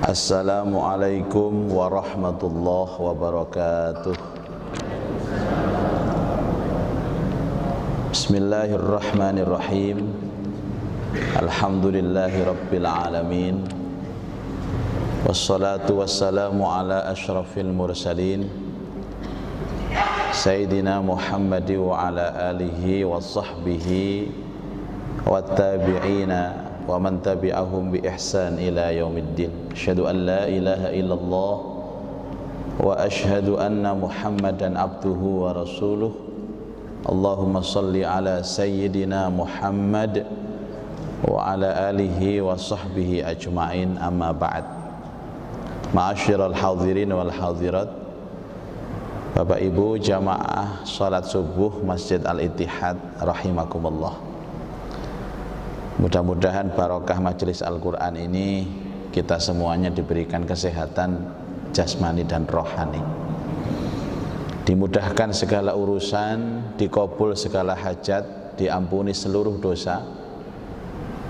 Assalamualaikum warahmatullahi wabarakatuh. Bismillahirrahmanirrahim. Alhamdulillahi rabbil alamin. Wassalatu wassalamu ala asyrafil mursalin Sayyidina Muhammad wa ala alihi wa sahbihi wa tabi'ina wa man tabi'ahum bi ihsan ila yaumiddin. Asyhadu an la ilaha illallah wa asyhadu anna Muhammadan abduhu wa rasuluh. Allahumma salli ala sayyidina Muhammad wa ala alihi wa sahbihi ajma'in, amma ba'd. Ma'asyiral hadirin wal hadirat, Bapak Ibu jamaah salat subuh Masjid Al-Ittihad rahimakumullah. Mudah-mudahan barokah majelis Al-Quran ini kita semuanya diberikan kesehatan jasmani dan rohani, dimudahkan segala urusan, dikabul segala hajat, diampuni seluruh dosa,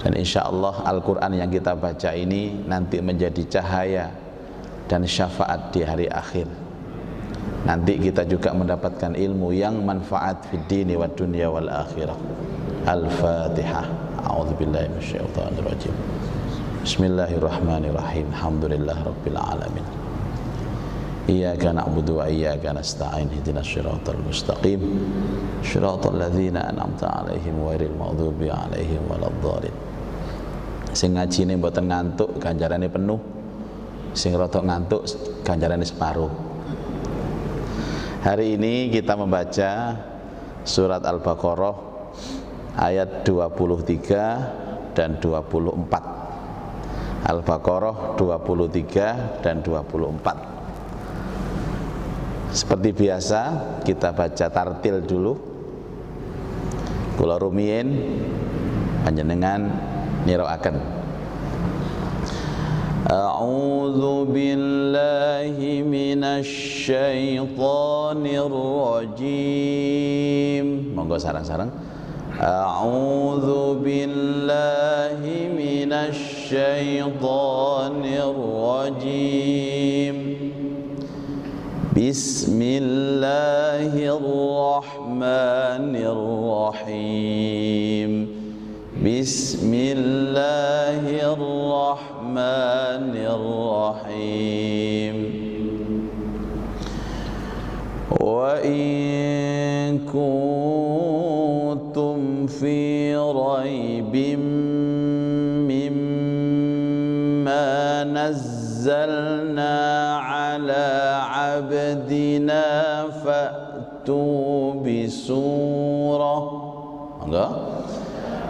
dan insya Allah Al-Quran yang kita baca ini nanti menjadi cahaya dan syafaat di hari akhir. Nanti kita juga mendapatkan ilmu yang manfaat fid dini wad dunya wal akhirah. Al-Fatihah. A'udzubillahi minasyaitonirrajim. Bismillahirrahmanirrahim. Alhamdulillahi rabbil alamin. Iyyaka na'budu wa iyyaka nasta'in. Ihdinas shiratal mustaqim. Shiratal ladzina an'amta 'alaihim ghairil maghdubi 'alaihim waladdallin. Sing ngajine mboten ngantuk ganjarane penuh. Sing rada ngantuk ganjarane separuh. Hari ini kita membaca surat Al-Baqarah ayat 23 dan 24. Al-Baqarah 23 dan 24. Seperti biasa kita baca tartil dulu. Kula rumiyin panjenengan niraaken. A'udzu billahi minasy syaithanir rajim. Monggo sareng-sareng. A'udzu billahi minasy syaithanir rajim. Bismillahirrahmanirrahim. Bismillahirrahmanirrahim. Wa in kuntum fi raibim mimma nazzalna ala abdina fa'tu bisurah. Enggak?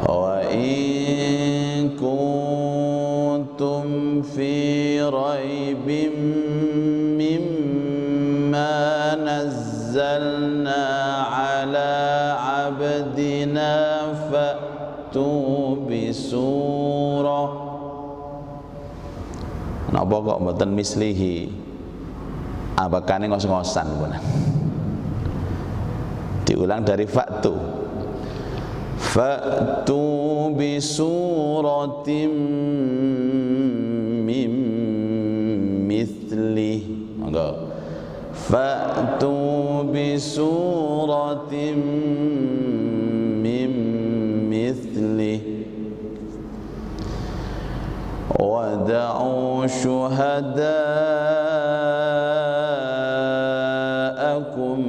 Wa in kuntum fi raibim mimma nazzalna ala abdina fa'tu bisurah. Napa kok mboten mislihi? Abakane ngos-ngosan pun. Diulang dari fa'tu. Fa'tu bisuratim mim mithlih. Monggo. Fa'tu bisuratim mim mithlih wada'u syuhada'akum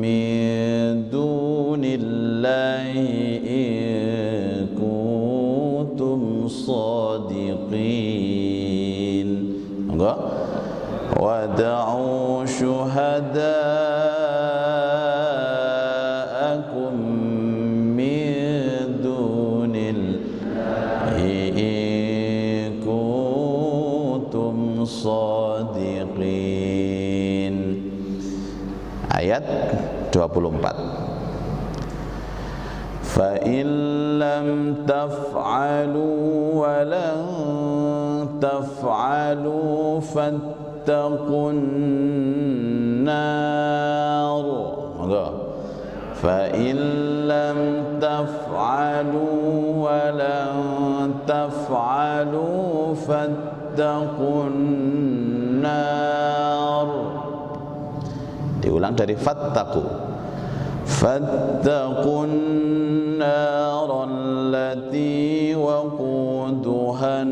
min dunillahi in kuntum shadiqin. Enggak? Wada'u syuhada'akum min dunillahi in kuntum shadiqin. Ayat 24. Fa in lam taf'alu wa lan taf'alu fattaqun nar. Monggo. Fa in lam taf'alu wa lan taf'alu fattaqun fattaqun nar. Diulang dari fattaqu. Fattaqun nar allati waquduhan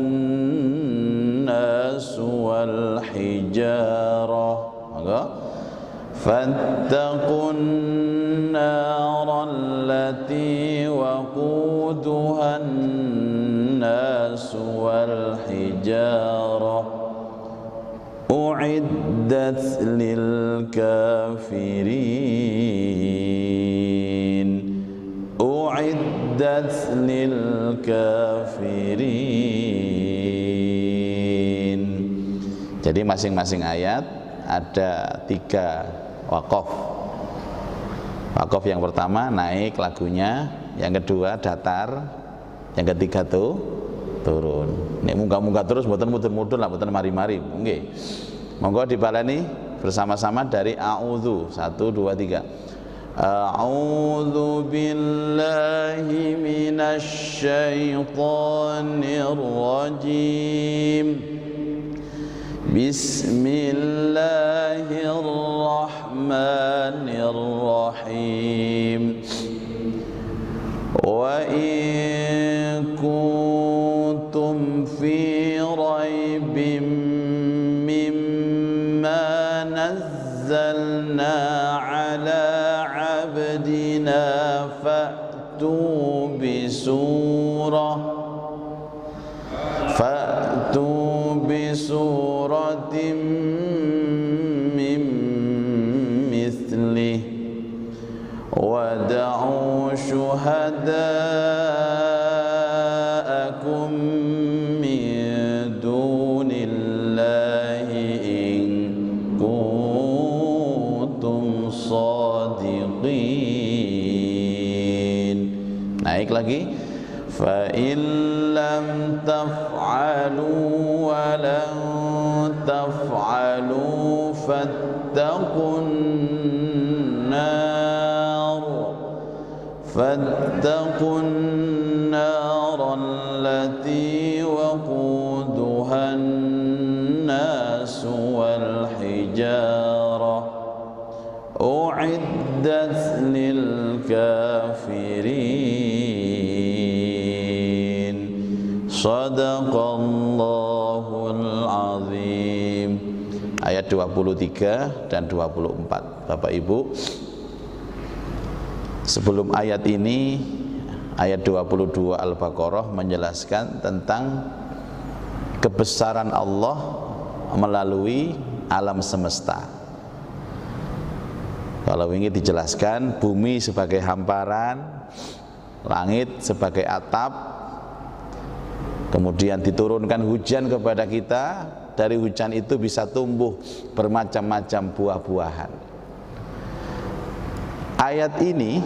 nas wal hijarah. Maka fattaqun nar allati waquduhan nas wal hijarah u'iddat lil kafirin. U'iddat lil kafirin. Jadi masing-masing ayat ada 3 waqaf. Waqaf yang pertama naik lagunya, yang kedua datar, yang ketiga tuh turun. Nek munggah-munggah terus mboten mudun-mudun lah, mboten mari-mari. Nggih. Monggo dibaleni bersama-sama dari a'udzu. 1 2 3. A'udzu billahi minasy syaithanir rajim. Bismillahirrahmanirrahim. Wa in kuntum fi raibim mimma nazzalna ala abdina fa'tu bisuratin min mithlih wada'u syuhada'akum min dunillahi in kuntum shadiqin. Naik lagi. Fa in lam taf'alu wa lan taf'alu fattaqun nar allati waquduha an-nas wal hijarah u'iddat lil kafirin. Shadaqallahul azim. Ayat 23 dan 24. Bapak Ibu, sebelum ayat ini, ayat 22 Al-Baqarah menjelaskan tentang kebesaran Allah melalui alam semesta. Kalau ingin dijelaskan, bumi sebagai hamparan, langit sebagai atap, kemudian diturunkan hujan kepada kita, dari hujan itu bisa tumbuh bermacam-macam buah-buahan. Ayat ini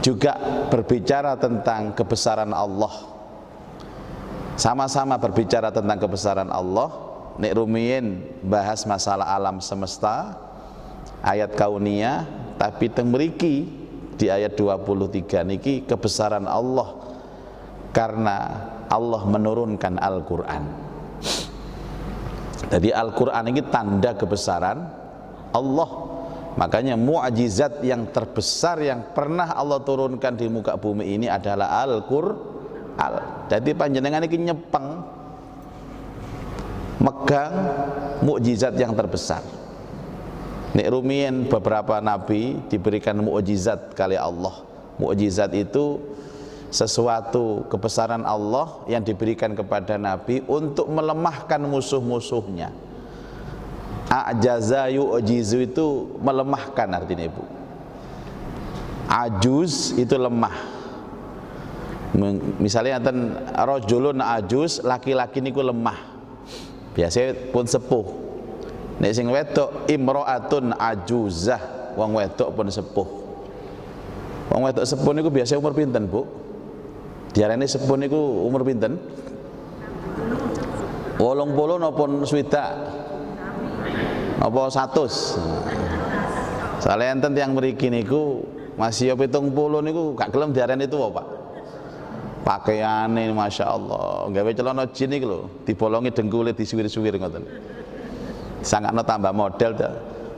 juga berbicara tentang kebesaran Allah. Sama-sama berbicara tentang kebesaran Allah. Nek rumiyin bahas masalah alam semesta, ayat kauniyah, tapi teng mriki di ayat 23 niki kebesaran Allah karena Allah menurunkan Al-Qur'an. Jadi Al-Qur'an ini tanda kebesaran Allah. Makanya mukjizat yang terbesar yang pernah Allah turunkan di muka bumi ini adalah Al-Qur'an. Jadi panjenengan ini nyepeng megang mukjizat yang terbesar. Nek rumiyin beberapa nabi diberikan mukjizat kali Allah. Mukjizat itu sesuatu kebesaran Allah yang diberikan kepada nabi untuk melemahkan musuh-musuhnya. A'jaza yu'jizu itu melemahkan artinya Ibu. Ajuz itu lemah. Misalnya enten rajulun ajuz, laki-laki niku lemah. Biasanya pun sepuh. Nek sing wedok imro'atun ajuzah, wong wedok pun sepuh. Wong wedok sepuh niku biasanya umur pinten, Bu? Diarani sepuh niku umur pinten? 80 napa 60? Napa 100? Soale enten tiyang mriki niku masih 70 niku gak gelem diarani tuwa, Pak. Pakaiane Masya Allah, gawe celana jin iki lho, dibolongi dengkule disuwir-suwir ngoten. Sangakno tambah model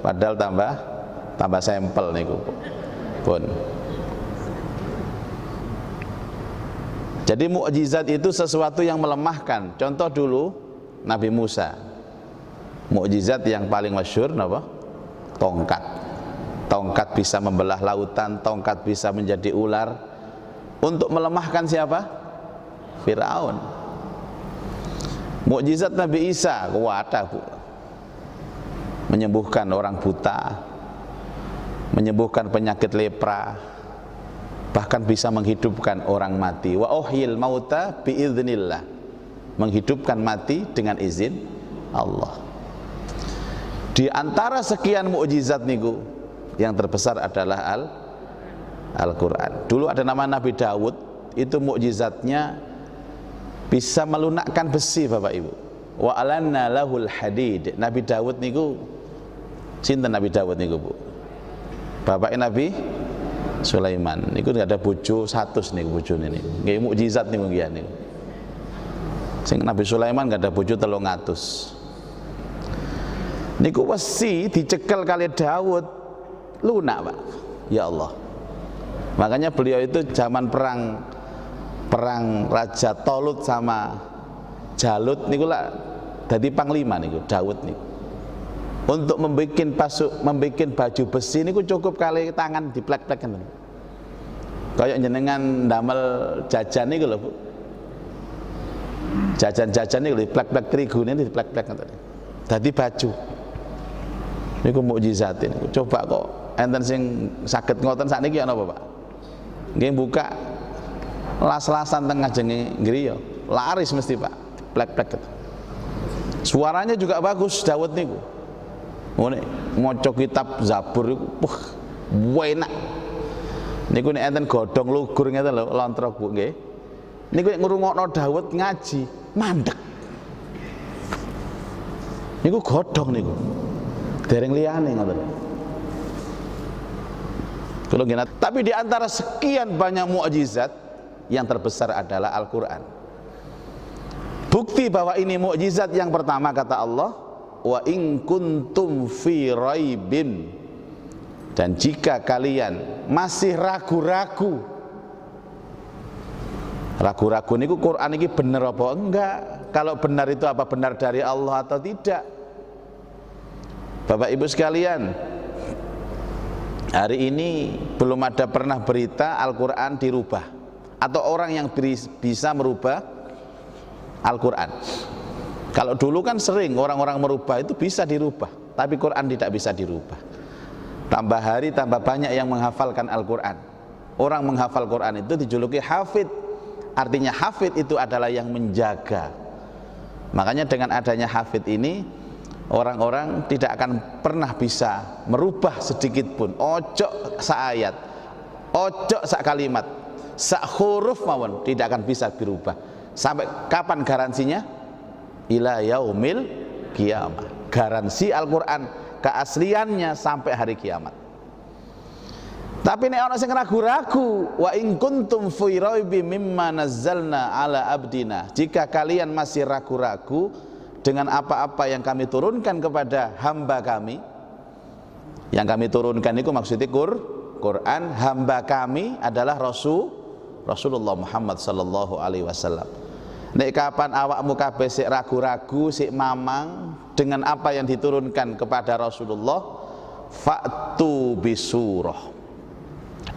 padahal tambah sampel niku. Pun. Jadi mukjizat itu sesuatu yang melemahkan. Contoh dulu Nabi Musa. Mukjizat yang paling masyhur napa? Tongkat. Tongkat bisa membelah lautan, tongkat bisa menjadi ular. Untuk melemahkan siapa? Firaun. Mukjizat Nabi Isa, wadah Bu. Menyembuhkan orang buta, menyembuhkan penyakit lepra, bahkan bisa menghidupkan orang mati. Wa uhyil mauta biiznillah. Menghidupkan mati dengan izin Allah. Di antara sekian mukjizat niku, yang terbesar adalah Al-Quran. Dulu ada nama Nabi Dawud, itu mukjizatnya bisa melunakkan besi Bapak Ibu. Wa alanna lahul hadid. Nabi Dawud niku, sinten Nabi Dawud niku Bu? Bapaknya Nabi Sulaiman. Niku ada bojo 100 niku bojone niku. Nggih mukjizat niku nggih niku. Sing Nabi Sulaiman enggak ada bojo 300. Niku wesi dicekel kali Dawud lunak Pak. Ya Allah. Makanya beliau itu zaman perang Raja Tolut sama Jalut niku lah dadi panglima niku Dawud niku. Untuk membikin baju besi niku cukup kali tangan diplek-plek ngoten. Kayak jenengan ndamel jajan niku lho Bu. Jajan-jajan niku diplek-plek terigune diplek-plek ngoten. Dadi baju. Niku mukjizat niku. Coba kok enten sing saged ngoten sakniki ana apa Pak? Nggih buka las-lasan tengah jenge griya, laris mesti Pak, plek-plek gitu. Suaranya juga bagus Dawud niku. Ngene maca kitab Zabur iku, enak. Niku nek enten godhong lugur ngeten lho, lontrok Bu nggih. Niku nek ngrungokno Dawud ngaji, mandeg. Niku godhong niku. Dereng liyane ngoten. Tapi di antara sekian banyak mukjizat, yang terbesar adalah Al-Quran. Bukti bahwa ini mukjizat yang pertama kata Allah, wa in kuntum fi raibin, dan jika kalian masih ragu-ragu niku Quran ini bener apa enggak? Kalau benar itu apa benar dari Allah atau tidak? Bapak Ibu sekalian, hari ini belum ada pernah berita Al-Quran dirubah atau orang yang bisa merubah Al-Quran. Kalau dulu kan sering orang-orang merubah itu bisa dirubah, tapi Quran tidak bisa dirubah. Tambah hari tambah banyak yang menghafalkan Al-Quran. Orang menghafal Quran itu dijuluki hafid. Artinya hafid itu adalah yang menjaga. Makanya dengan adanya hafid ini, orang-orang tidak akan pernah bisa merubah sedikit pun. Ojo saayat, ojo sak kalimat, sak huruf mawon tidak akan bisa dirubah. Sampai kapan garansinya? Ila yaumil kiamah. Garansi Al-Quran keasliannya sampai hari kiamat. Tapi nek ana sing ragu-ragu, wa in kuntum fi raibim mimma nazzalna ala abdina. Jika kalian masih ragu-ragu dengan apa-apa yang kami turunkan kepada hamba kami, yang kami turunkan itu maksudnya Quran, hamba kami adalah Rasulullah Muhammad sallallahu alaihi wasallam. Nek kapan awakmu kabeh sik ragu-ragu, sik mamang dengan apa yang diturunkan kepada Rasulullah, fa'tu bisurah.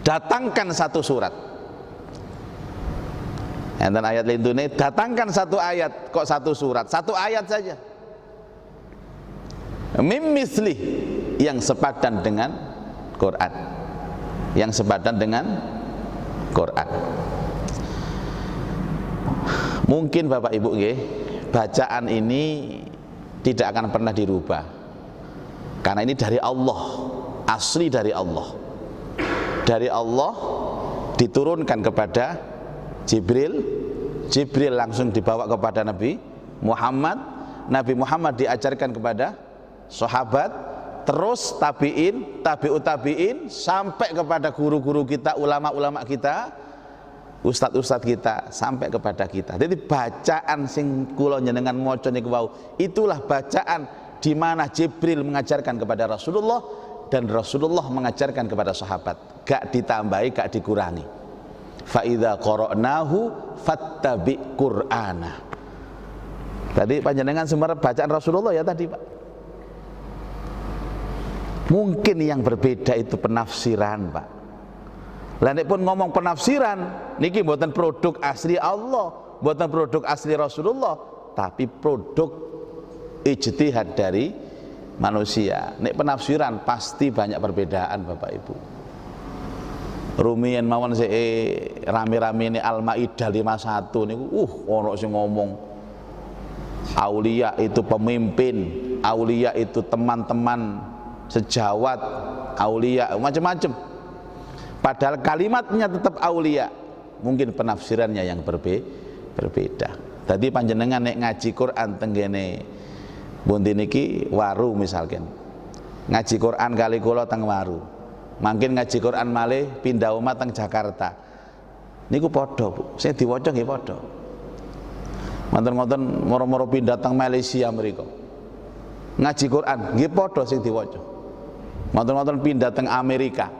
Datangkan satu surat. Enten ayat lintune, datangkan satu ayat, kok satu surat, satu ayat saja. Mimmisli, yang sepadan dengan Quran. Yang sepadan dengan Quran. Mungkin Bapak Ibu nggih, bacaan ini tidak akan pernah dirubah. Karena ini dari Allah, asli dari Allah. Dari Allah diturunkan kepada Jibril, Jibril langsung dibawa kepada Nabi Muhammad, Nabi Muhammad diajarkan kepada sahabat, terus tabi'in, tabi'ut tabi'in, sampai kepada guru-guru kita, ulama-ulama kita, ustadz-ustadz kita sampai kepada kita. Jadi bacaan sing kula njenengan maca niku wau, itulah bacaan di mana Jibril mengajarkan kepada Rasulullah dan Rasulullah mengajarkan kepada sahabat. Gak ditambahi, gak dikurangi. Fa idza qara'nahu fattabi' Qur'ana. Tadi panjenengan semerep bacaan Rasulullah ya tadi, Pak. Mungkin yang berbeda itu penafsiran, Pak. Lah nek pun ngomong penafsiran niki mboten produk asli Allah, mboten produk asli Rasulullah, tapi produk ijtihad dari manusia. Nek penafsiran pasti banyak perbedaan, Bapak Ibu. Rumiyin mawon rame-rame ini Al-Maidah 51 niku ono sing ngomong aulia itu pemimpin, aulia itu teman-teman sejawat, aulia macam-macam. Padahal kalimatnya tetap aulia, mungkin penafsirannya yang berbeda. Tadi panjenengan nek ngaji Quran tenggene bundi niki Waru misalkan, ngaji Quran kali kula teng Waru, mungkin ngaji Quran malih pindah umat teng Jakarta, niku padha Bu, sing diwaca nggih padha. Manten-manten moro-moro pindah teng Malaysia mriku, ngaji Quran nggih padha sing diwaca. Manten-manten pindah teng Amerika,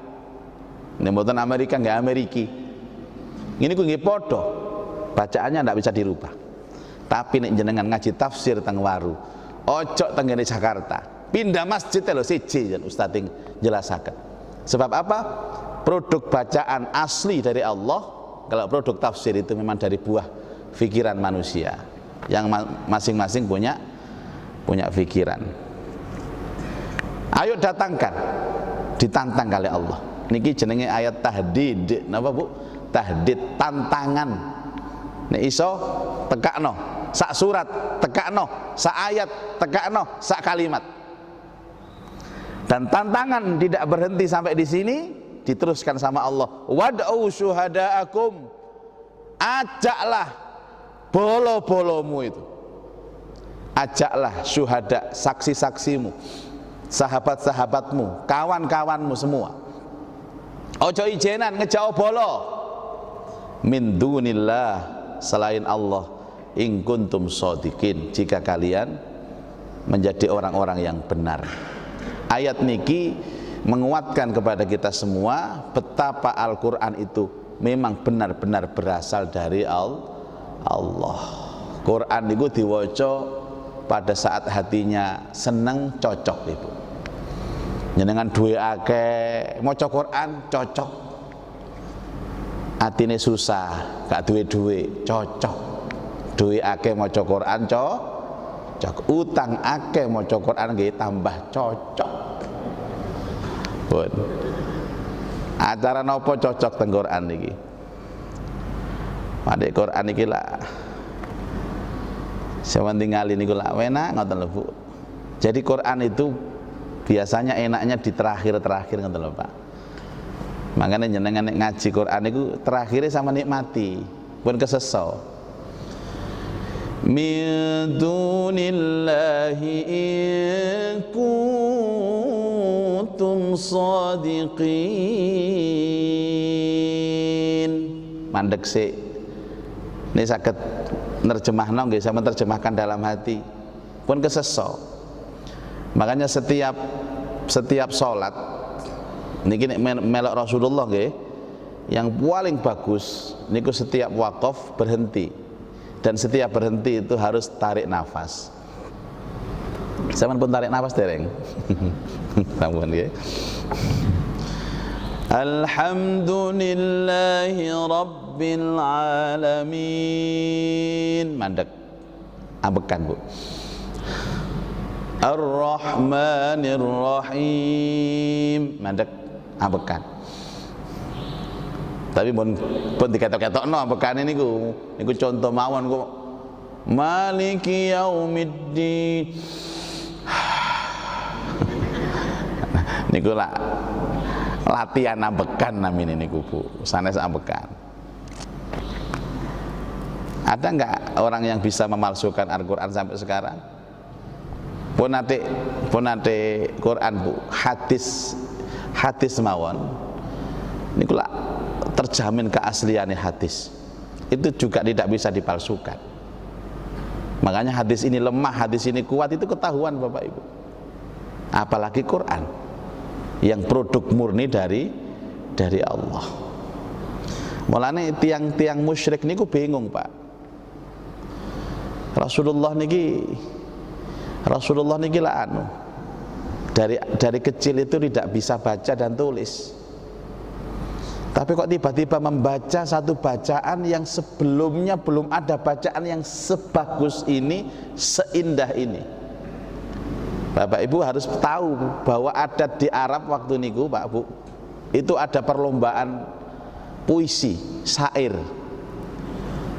nek mboten Amerika nggih Ameriki, ini ku nggih padha, bacaannya ndak bisa dirubah. Tapi nek jenengan ngaji tafsir teng Waru, ojo tenggene Jakarta, pindah masjid lho siji jan Ustaz jelasaken. Sebab apa? Produk bacaan asli dari Allah. Kalau produk tafsir itu memang dari buah pikiran manusia yang masing-masing punya pikiran. Ayo datangkan, ditantang kali Allah. Niki jenenge ayat tahdid. Napa Bu? Tahdid, tantangan. Nek iso tekakno sak surat, tekakno sak ayat, tekakno sak kalimat. Dan tantangan tidak berhenti sampai di sini, diteruskan sama Allah. Wad'u syuhada'akum, ajaklah bolo-bolomu itu. Ajaklah syuhada, saksi-saksimu, sahabat-sahabatmu, kawan-kawanmu semua. Ojo ijenan ngejauh bolo min dunillah, selain Allah, in kuntum shodiqin, jika kalian menjadi orang-orang yang benar. Ayat niki menguatkan kepada kita semua betapa Al-Quran itu memang benar-benar berasal dari Allah. Quran itu diwaca pada saat hatinya seneng, cocok Ibu. Jenengan duwe akeh maca Quran cocok. Atine susah, gak duwe cocok. Duwe akeh maca Quran cocok. Utang akeh maca Quran nggih tambah cocok. Pun. Acara napa cocok teng Quran niki? Padhe Quran iki lah. Sampeyan tingali niku lak enak ngoten lho Bu. Jadi Quran itu biasanya enaknya di terakhir ngoten lho Pak. Makanya jenengan nek ngaji Quran niku terakhirnya sama nikmati, pun keseso. Min dunillahi in kuntum shadiqin. Mandek sik. Ini saged nerjemahno nggih, sampeyan terjemahkan dalam hati. Pun keseso. Makanya setiap salat niki nek melok Rasulullah nggih, yang paling bagus niku setiap wakaf berhenti. Dan setiap berhenti itu harus tarik nafas. Sampeyan pun tarik nafas dereng. Sampun nggih. Alhamdulillahi rabbil alamin. Mandek. Ambekan Bu. Ar-Rahmanir Rahim. Mandek. Ambekan. Tapi pun diketok-ketokno ambekane niku contoh mawon kok. Maliki yaumiddin. Niku lah latihan ambekan namine niku Bu, sanes ambekan. Ada enggak orang yang bisa memalsukan Al-Qur'an sampai sekarang? Pun nate Quran Bu, hadis mawon. Niku lah terjamin keasliannya hadis. Itu juga tidak bisa dipalsukan. Makanya hadis ini lemah, hadis ini kuat, itu ketahuan Bapak Ibu. Apalagi Quran yang produk murni dari Allah. Mulane tiang-tiang musyrik niku bingung, Pak. Rasulullah niki lah dari kecil itu tidak bisa baca dan tulis. Tapi kok tiba-tiba membaca satu bacaan yang sebelumnya belum ada bacaan yang sebagus ini, seindah ini. Bapak Ibu harus tahu bahwa ada di Arab waktu niku, Pak Bu, itu ada perlombaan puisi, syair.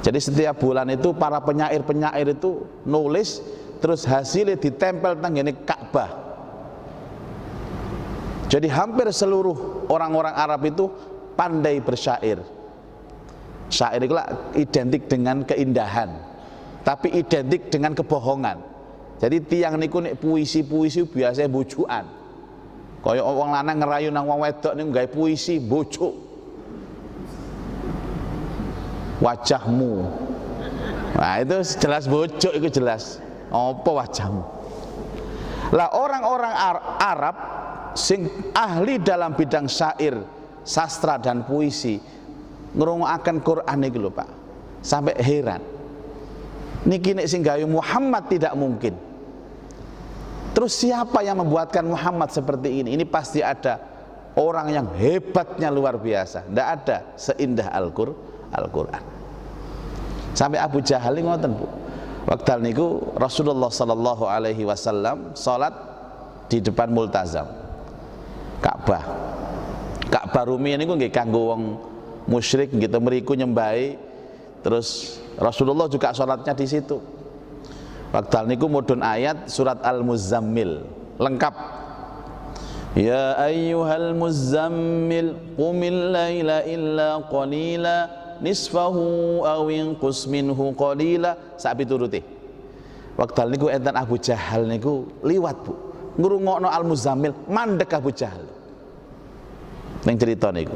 Jadi setiap bulan itu para penyair-penyair itu nulis, terus hasilnya ditempel tanggane Ka'bah. Jadi hampir seluruh orang-orang Arab itu pandai bersyair. Syair itu identik dengan keindahan, tapi identik dengan kebohongan. Jadi tiang niku nek puisi-puisi biasanya bojokan. Kaya wong lanang ngerayu nang wong wedok niku gawe puisi bojo. Wajahmu. Nah, itu jelas bojo, itu jelas. Apa wajahmu? Lah orang-orang Arab sing ahli dalam bidang syair, sastra dan puisi ngrungokaken Quran iki lho, Pak. Sampai heran. Niki nek sing gawe Muhammad tidak mungkin. Terus siapa yang membuatkan Muhammad seperti ini? Ini pasti ada orang yang hebatnya luar biasa. Tidak ada seindah Al-Quran. Sampai Abu Jahal ngoten, Bu. Waktu niku Rasulullah sallallahu alaihi wasallam salat di depan multazam Ka'bah. Ka'bah Rumi niku nggih kanggo wong musyrik gitu, mriku nyembahi. Terus Rasulullah juga salatnya di situ. Waktu niku mudhun ayat surat Al-Muzammil lengkap. Ya ayyuhal muzammil qumil laila illa qalila nisfahu aw inqus minhu qalila, sak pituruté. Wekdal niku enten Abu Jahal niku liwat, Bu. Ngrungokno Al-Muzammil, mandek Abu Jahal. Ning cerita niku.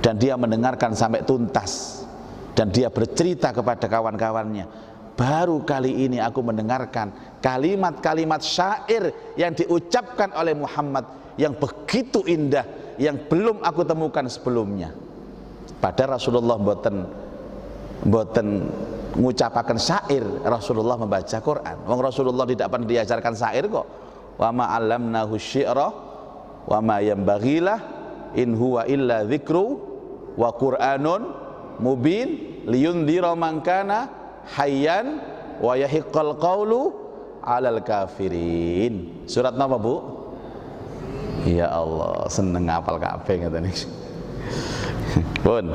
Dan dia mendengarkan sampai tuntas. Dan dia bercerita kepada kawan-kawannya, baru kali ini aku mendengarkan kalimat-kalimat syair yang diucapkan oleh Muhammad yang begitu indah, yang belum aku temukan sebelumnya. Padahal Rasulullah mboten ngucapaken syair, Rasulullah membaca Quran. Wong Rasulullah tidak pernah diajarkan syair kok. Wa ma 'allamnahu syi'ra wa ma yanbaghilah in huwa illa dzikru wa Qur'anun mubin liyundhira man kana hayyan wa yahiqqal qawlu 'alal kafirin. Surat napa, Bu? Ya Allah, seneng ngapal kabeh ngoten iki. Pun.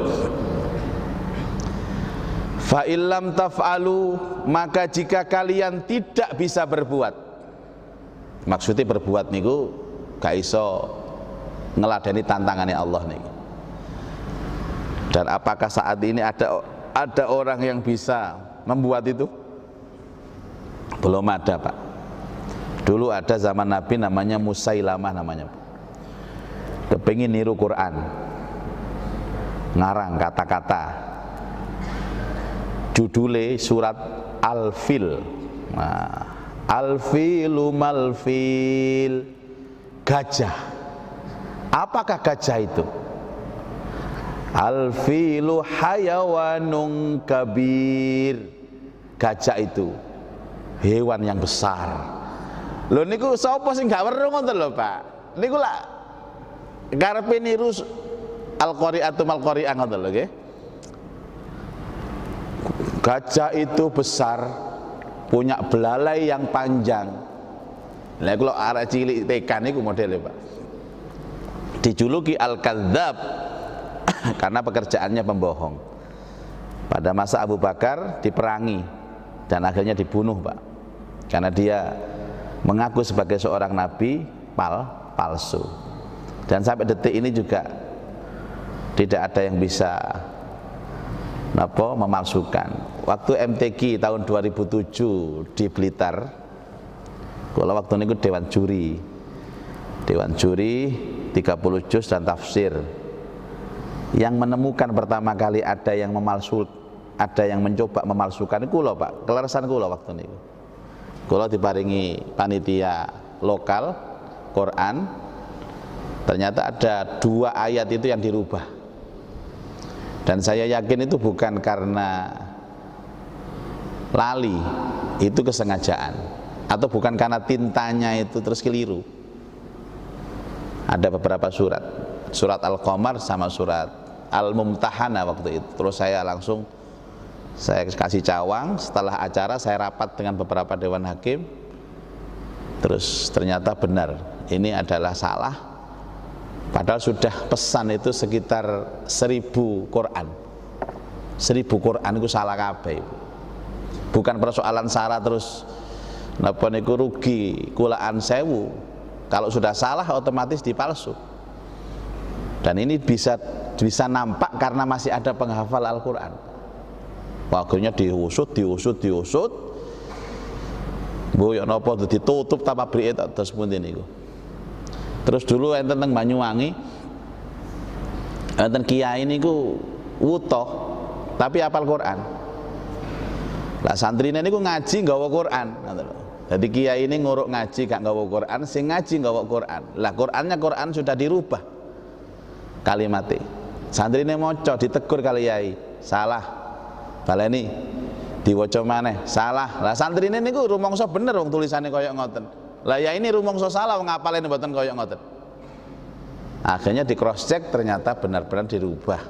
Fa illam taf'alu, maka jika kalian tidak bisa berbuat. Maksudnya berbuat niku gak iso ngeladeni tantangannya Allah niku. Dan apakah saat ini ada orang yang bisa membuat itu? Belum ada, Pak. Dulu ada zaman Nabi namanya Musailamah namanya. Kepengin niru Quran, ngarang kata-kata. Judule surat Al-Fil. Nah, Al-Filu Malfil, gajah. Apakah gajah itu? Al-filu hayawanun kabir. Gajah itu hewan yang besar. Lho niku sapa sing gak weruh ngoten lho, Pak. Niku lak karepe niru Al-Qari'atu mal-Qari'ah ngoten lho nggih. Gajah itu besar, punya belalai yang panjang. Lah kula arek cilik TK niku modele, Pak. Dijuluki Al-Kadzdzab karena pekerjaannya pembohong. Pada masa Abu Bakar diperangi dan akhirnya dibunuh, Pak, karena dia mengaku sebagai seorang nabi palsu. Dan sampai detik ini juga tidak ada yang bisa memalsukan. Waktu MTQ tahun 2007 di Blitar, kalau waktu itu Dewan Juri 30 juz dan tafsir. Yang menemukan pertama kali ada yang mencoba memalsukan kula Pak, kelerasan kula waktu niku. Kula diparingi panitia lokal Quran, ternyata ada 2 ayat itu yang dirubah. Dan saya yakin itu bukan karena lali, itu kesengajaan, atau bukan karena tintanya itu terus keliru. Ada beberapa surat Al-Qamar sama surat Al-Mumtahanah waktu itu. Terus saya kasih cawang. Setelah acara saya rapat dengan beberapa dewan hakim. Terus ternyata benar, ini adalah salah. Padahal sudah pesan itu sekitar 1000 Quran. 1000 Quran itu salah kabeh. Bukan persoalan salah terus napa niku rugi kulaan 1000. Kalau sudah salah otomatis dipalsu. Dan ini bisa nampak karena masih ada penghafal Al-Quran. Akhirnya diusut. Bu ya napa ditutup ta pabrike terus pundi niku. Terus dulu enten teng Banyuwangi enten kiai niku wutoh tapi hafal Quran. Lah santrine niku ngaji nggawa Quran, ngoten lho. Dadi kiai ini nguruk ngaji gak nggawa Quran, sing ngaji nggawa Quran. Lah Quran sudah dirubah kalimatnya. Santrine maca ditegur kali yai, salah. Baleni diwaca maneh, salah. Lah santrine niku rumangsa bener wong tulisane kaya ngoten. Lah ya ini rumangsa salah wong ngapalene mboten kaya ngoten. Akhirnya di cross check ternyata benar-benar dirubah.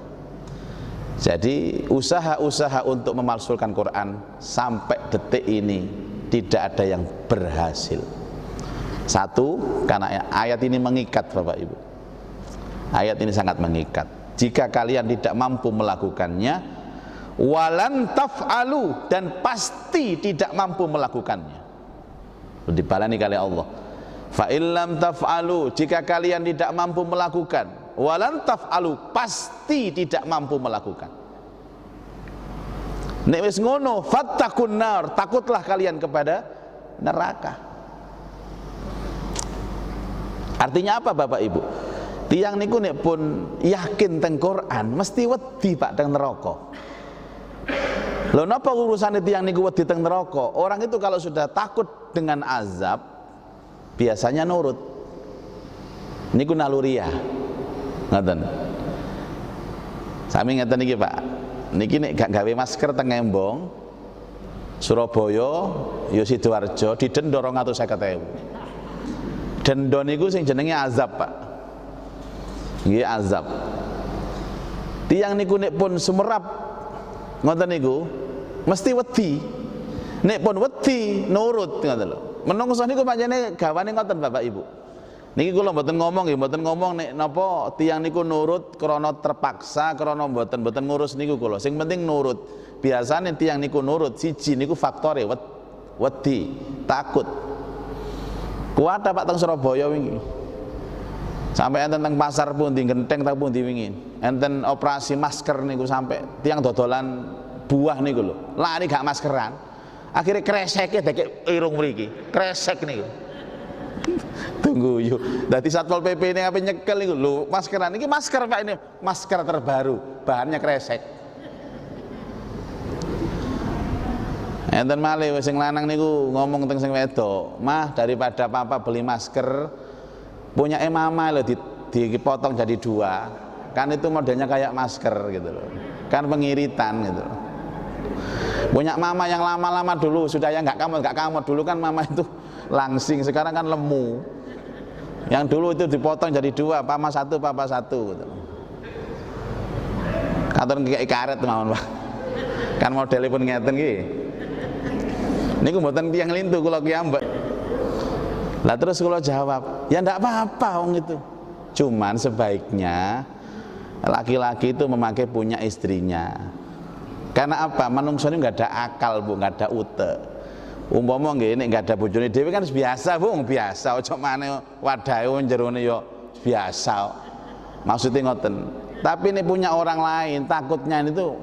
Jadi usaha-usaha untuk memalsukan Quran sampai detik ini tidak ada yang berhasil. Satu, karena ayat ini mengikat Bapak Ibu. Ayat ini sangat mengikat. Jika kalian tidak mampu melakukannya, walan taf'alu, dan pasti tidak mampu melakukannya. Dibalani kali Allah. Fa illam taf'alu, jika kalian tidak mampu melakukan, walan taf'alu, pasti tidak mampu melakukan. Nek wis ngono, fattakun nar, takutlah kalian kepada neraka. Artinya apa Bapak Ibu? Tiang niku nek pun yakin teng Quran mesti wedi Pak teng neraka. Lho napa urusane tiang niku wedi teng neraka? Orang itu kalau sudah takut dengan azab biasanya nurut. Niku naluriah. Ngoten. Sami ngeten iki Pak. Niki nek gak gawe masker teng Embong, Surabaya, ya Sidoarjo didenda 250.000. Denda niku sing jenenge azab Pak. Nggih azab. Tiang niku nek pun sumerap ngoten niku mesti wedi. Nek pun wedi nurut ngoten lho. Menungso niku pancene gawane ngoten Bapak Ibu. Niki kula mboten ngomong nggih, mboten ngomong nek napa tiang niku nurut krana terpaksa, krana mboten ngurus niku kula. Sing penting nurut. Biasane tiang niku nurut siji niku faktore wedi, takut. Kuat Pak teng Surabaya wingi. Sampai enten teng pasar pun di genteng tak pun diwingin. Enten operasi masker niku sampai tiang dodolan buah niku lho. Lari gak maskeran. Akhirnya kreseke dek irung mriki. Kresek niku. Tunggu yuk. Dadi Satpol PP ini apa nyekel niku lho, maskeran iki masker Pak, ini masker terbaru, bahannya kresek. Enten malih sing lanang niku ngomong teng sing wedok, "Mah, daripada papa beli masker punya mama loh dipotong jadi 2, kan itu modelnya kayak masker gitu loh, kan pengiritan gitu loh. Punya mama yang lama-lama dulu sudah yang nggak kamu dulu kan mama itu langsing, sekarang kan lemu. Yang dulu itu dipotong jadi 2, papa satu gitu. Katon kayak karet mawon Pak, kan modelnya pun ngeten ki. Niku mboten tiyang lintu kula kiambak. Lah terus kalau jawab, ya ndak apa-apa wong itu. Cuman sebaiknya laki-laki itu memakai punya istrinya. Karena apa? Manungsa ini nggak ada akal Bu, nggak ada ute. Umpama nggih nek nggak ada bojone dhewe kan biasa Bu, biasa. Ojo maneh wadahe jerone yo biasa. Maksudnya ngoten. Tapi ini punya orang lain, takutnya itu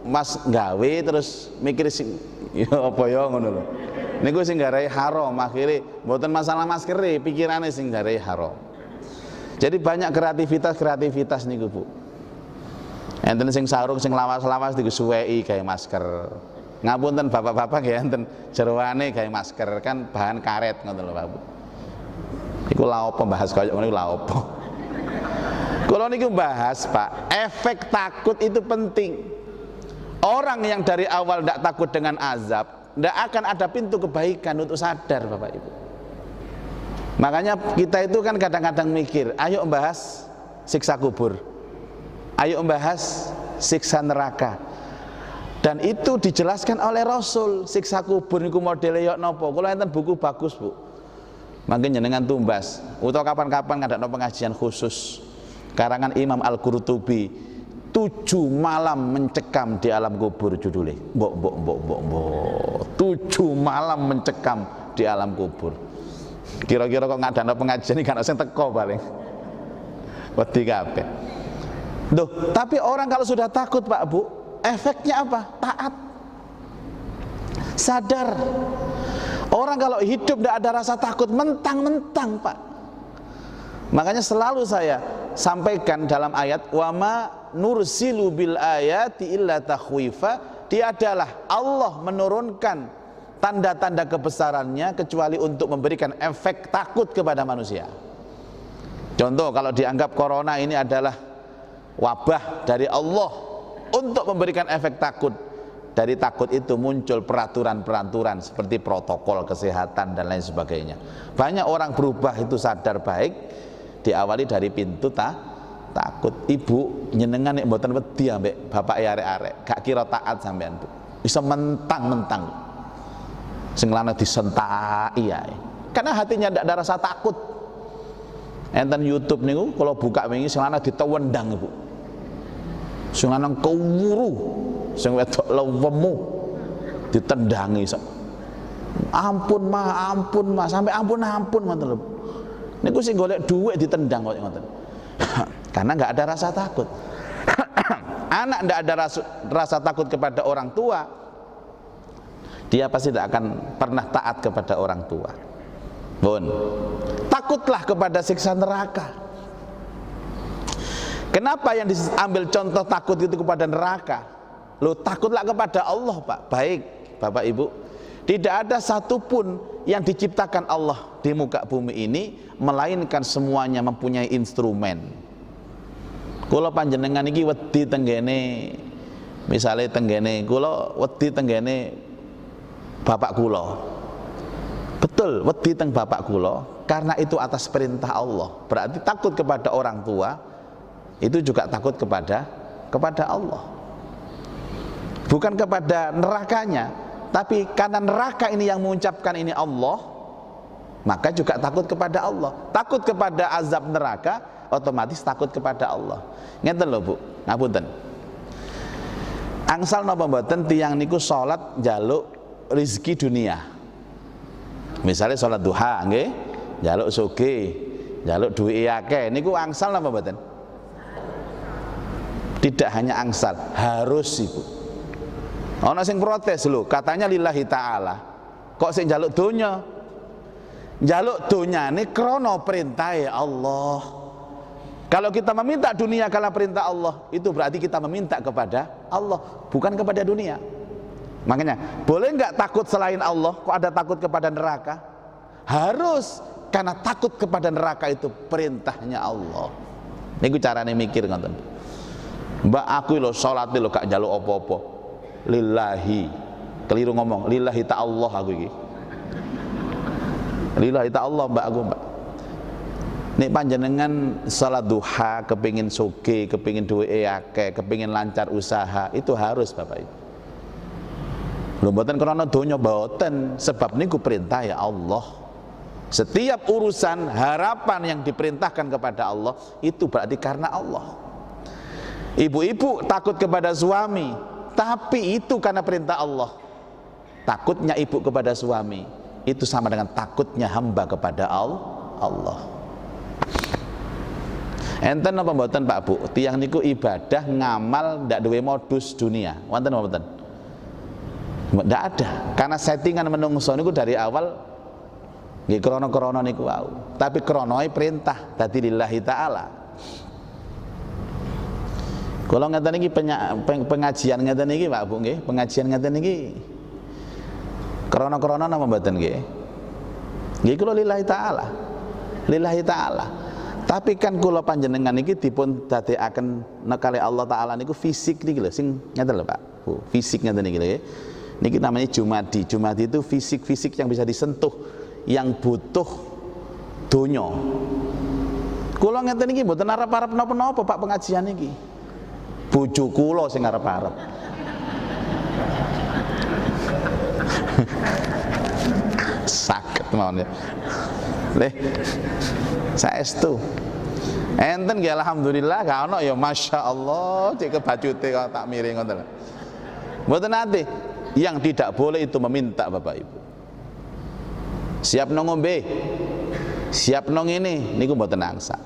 Mas gawe terus mikir sing yo apa yo ngono lho. Niku sing garai haram, akhirnya mboten masalah maskere, pikirane sing garai haram. Jadi banyak kreativitas niku Bu. Enten sing sarung sing lawas-lawas disuweki gawe masker. Ngapunten bapak-bapak nggih enten jeroane gawe masker kan bahan karet ngoten lho Pak Bu. Iku lha opo bahas kaya ngono iku lha opo? Kalau niku bahas Pak, efek takut itu penting. Orang yang dari awal tidak takut dengan azab, tidak akan ada pintu kebaikan untuk sadar Bapak Ibu. Makanya kita itu kan kadang-kadang mikir, ayo membahas siksa kubur, ayo membahas siksa neraka. Dan itu dijelaskan oleh Rasul, siksa kubur niku modele yok nopo. Kalau enten buku bagus Bu, mungkin jenengan tumbas, utawa kapan-kapan ngadakno pengajian khusus karangan Imam Al-Qurtubi, 7 malam mencekam di alam kubur judulnya. Mbok. 7 malam mencekam di alam kubur. Kira-kira kok ngadakno pengajian iki kan sing teko paling. Wedi kabeh. Duh, tapi orang kalau sudah takut Pak Bu, efeknya apa? Taat. Sadar. Orang kalau hidup tidak ada rasa takut, mentang-mentang Pak. Makanya selalu saya sampaikan dalam ayat wama nursilu bil ayati illa takhwifa, tiadalah Allah menurunkan tanda-tanda kebesarannya kecuali untuk memberikan efek takut kepada manusia. Contoh kalau dianggap corona ini adalah wabah dari Allah untuk memberikan efek takut, dari takut itu muncul peraturan-peraturan seperti protokol kesehatan dan lain sebagainya. Banyak orang berubah itu sadar baik, diawali dari pintu takut. Ibu nyenengan nek mboten wedi ambek bapake arek-arek, gak kira taat sampean Bu. Bisa mentang-mentang sing lanang disentaki ae. Karena hatinya ndak ada rasa takut. Enten YouTube niku kalau buka wingi sing lanang ditewendang Ibu. Sing lanang kewuru, sing wedok lewemu ditendangi. Ampun mah, sampai ampun ngoten lho. Niku sing golek dhuwit ditendang kok ngoten. Karena enggak ada rasa takut. Anak enggak ada rasa takut kepada orang tua, dia pasti tidak akan pernah taat kepada orang tua. Pun takutlah kepada siksa neraka. Kenapa yang diambil contoh takut itu kepada neraka? Loh, takutlah kepada Allah Pak. Baik Bapak Ibu, tidak ada satupun yang diciptakan Allah di muka bumi ini melainkan semuanya mempunyai instrumen. Kula panjenengan iki wedi tenggene, misale tenggene kula wedi tenggene bapak kula. Betul, wedi teng bapak kula karena itu atas perintah Allah. Berarti takut kepada orang tua itu juga takut kepada Allah. Bukan kepada nerakanya, tapi karena neraka ini yang mengucapkan ini Allah, maka juga takut kepada Allah. Takut kepada azab neraka, otomatis takut kepada Allah. Ngeten lho Bu, ngapunten. Angsal napa mboten tiyang niku salat njaluk rezeki dunia. Misalnya salat duha nggih, njaluk sugih, njaluk duwe akeh, niku angsal napa mboten? Tidak hanya angsal, harus Ibu. Ana sing protes lho, katanya lillahi ta'ala. Kok sing njaluk donya? Njaluk donyane krana perintahe Allah. Kalau kita meminta dunia karena perintah Allah, itu berarti kita meminta kepada Allah, bukan kepada dunia. Makanya, boleh nggak takut selain Allah? Kok ada takut kepada neraka? Harus, karena takut kepada neraka itu perintahnya Allah. Niku carane mikir ngoten. Mbak aku lho salat lho gak njaluk apa-apa. Lillahi. Keliru ngomong, lillahi ta'allah aku iki. Lillahi ta'allah mbak aku mbak. Nek panjenengan salat duha kepingin sugih, kepingin duwe akeh, kepingin lancar usaha, itu harus Bapak Ibu. Lho mboten krana donya mboten, sebab niku perintah ya Allah. Setiap urusan harapan yang diperintahkan kepada Allah itu berarti karena Allah. Ibu-ibu takut kepada suami, tapi itu karena perintah Allah. Takutnya ibu kepada suami itu sama dengan takutnya hamba kepada Allah. Enten apa mboten Pak Bu? Tiang niku ibadah ngamal ndak duwe modus dunia. Wonten apa mboten? Ndak ada. Karena settingan menungso niku dari awal nggih krana-krana niku wau. Tapi kranae perintah dadi lillahi ta'ala. Kula ngeten iki pengajian ngeten iki Pak Bu nggih, pengajian ngeten iki krana-krana napa mboten nggih? Nggih kula lillahi taala. Lillahi taala. Tapi kan kula panjenengan iki dipun dadekaken nekale Allah taala niku fisik niki lho sing ngeten lho Pak Bu. Fisik ngeten niki lho nggih. Niki namanya jumadi. Jumadi itu fisik-fisik yang bisa disentuh, yang butuh donya. Kula ngeten iki mboten arep-arep napa-napa Pak pengajian iki. Bojo kula sing arep-arep. Sakit mawon ya. Leh. Saestu. Enten nggih alhamdulillah gak ono ya masyaallah cek kebajute kok tak miring ngoten. Mboten nate. Yang tidak boleh itu meminta Bapak Ibu. Siap nang ngombe. Siap nang ngene niku mboten angsa.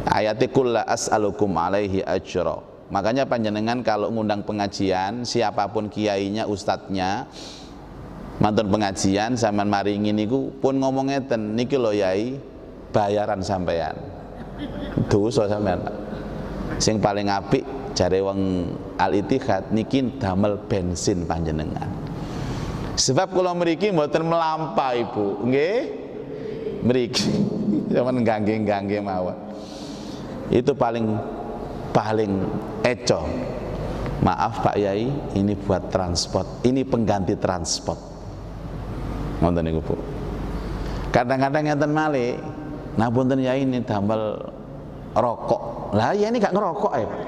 Ayati kulla as'alukum alaihi ajra. Makanya panjenengan kalau ngundang pengajian, siapapun kiainya, ustadznya, mantun pengajian sampean maringi niku pun ngomong ngeten, niki lho yai, bayaran sampean. Dosa sampean. Sing paling apik jare wong Al-Ittihad niki damel bensin panjenengan. Sebab kula mriki mboten melampaui Bu, nggih? Mriki sampean gangge-gangge mawon. Itu paling eco. Maaf Pak Yai, ini buat transport, ini pengganti transport. Ngoten niku Bu. Kadang-kadang ngeten malih, nah punten Yai ini damel rokok. Lah ya ini gak ngerokok ya Pak.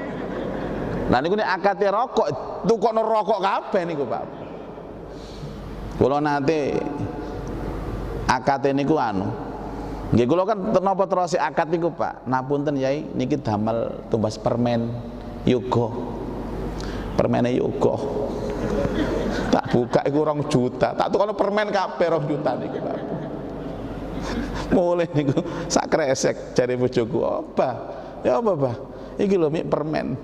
Lah niku nek akate rokok, tukokno rokok kabeh niku Pak. Kula nate akate niku nggih kula kan napa terus akad niku Pak. Napunten Yai niki damel tumbas permen yoga. Permene yoga. Tak buka iku 2 juta. Tak tukono permen kabeh 2 juta niku Pak. Mulih niku sak kresek jare bojoku, "Apa? Ya apa, Pak? Iki lho mik permen."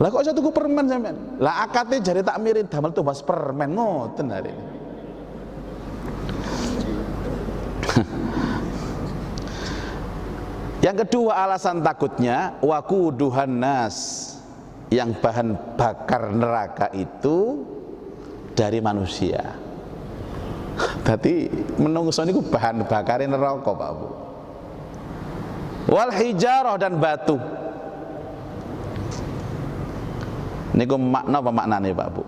Lah kok iso tuku permen sampean? Lah akate jare tak mirin damel tumbas permen ngoten hari ini. Yang kedua alasan takutnya waquduhan nas, yang bahan bakar neraka itu dari manusia. Berarti menungso niku bahan bakare neraka Pak Bu. Wal hijarah dan batu. Niku makna apa maknane Pak Bu?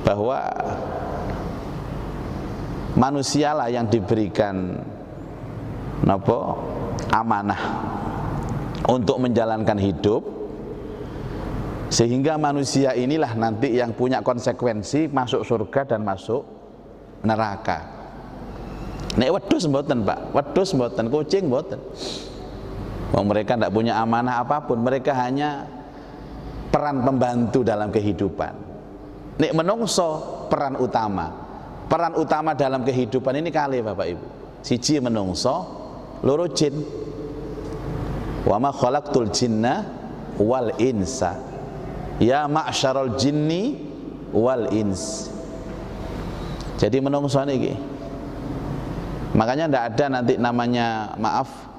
Bahwa manusialah yang diberikan napa amanah untuk menjalankan hidup, sehingga manusia inilah nanti yang punya konsekuensi masuk surga dan masuk neraka. Nek wedhus mboten Pak, wedhus mboten, kucing mboten. Wong mereka tidak punya amanah apapun, mereka hanya peran pembantu dalam kehidupan. Nek menungso peran utama. Peran utama dalam kehidupan ini kali Bapak Ibu. Siji menungso, loro jin. Wa ma khalaqtul jinna wal insa. Ya ma'syarul jinni wal ins. Jadi menungso niki. Makanya ndak ada nanti namanya maaf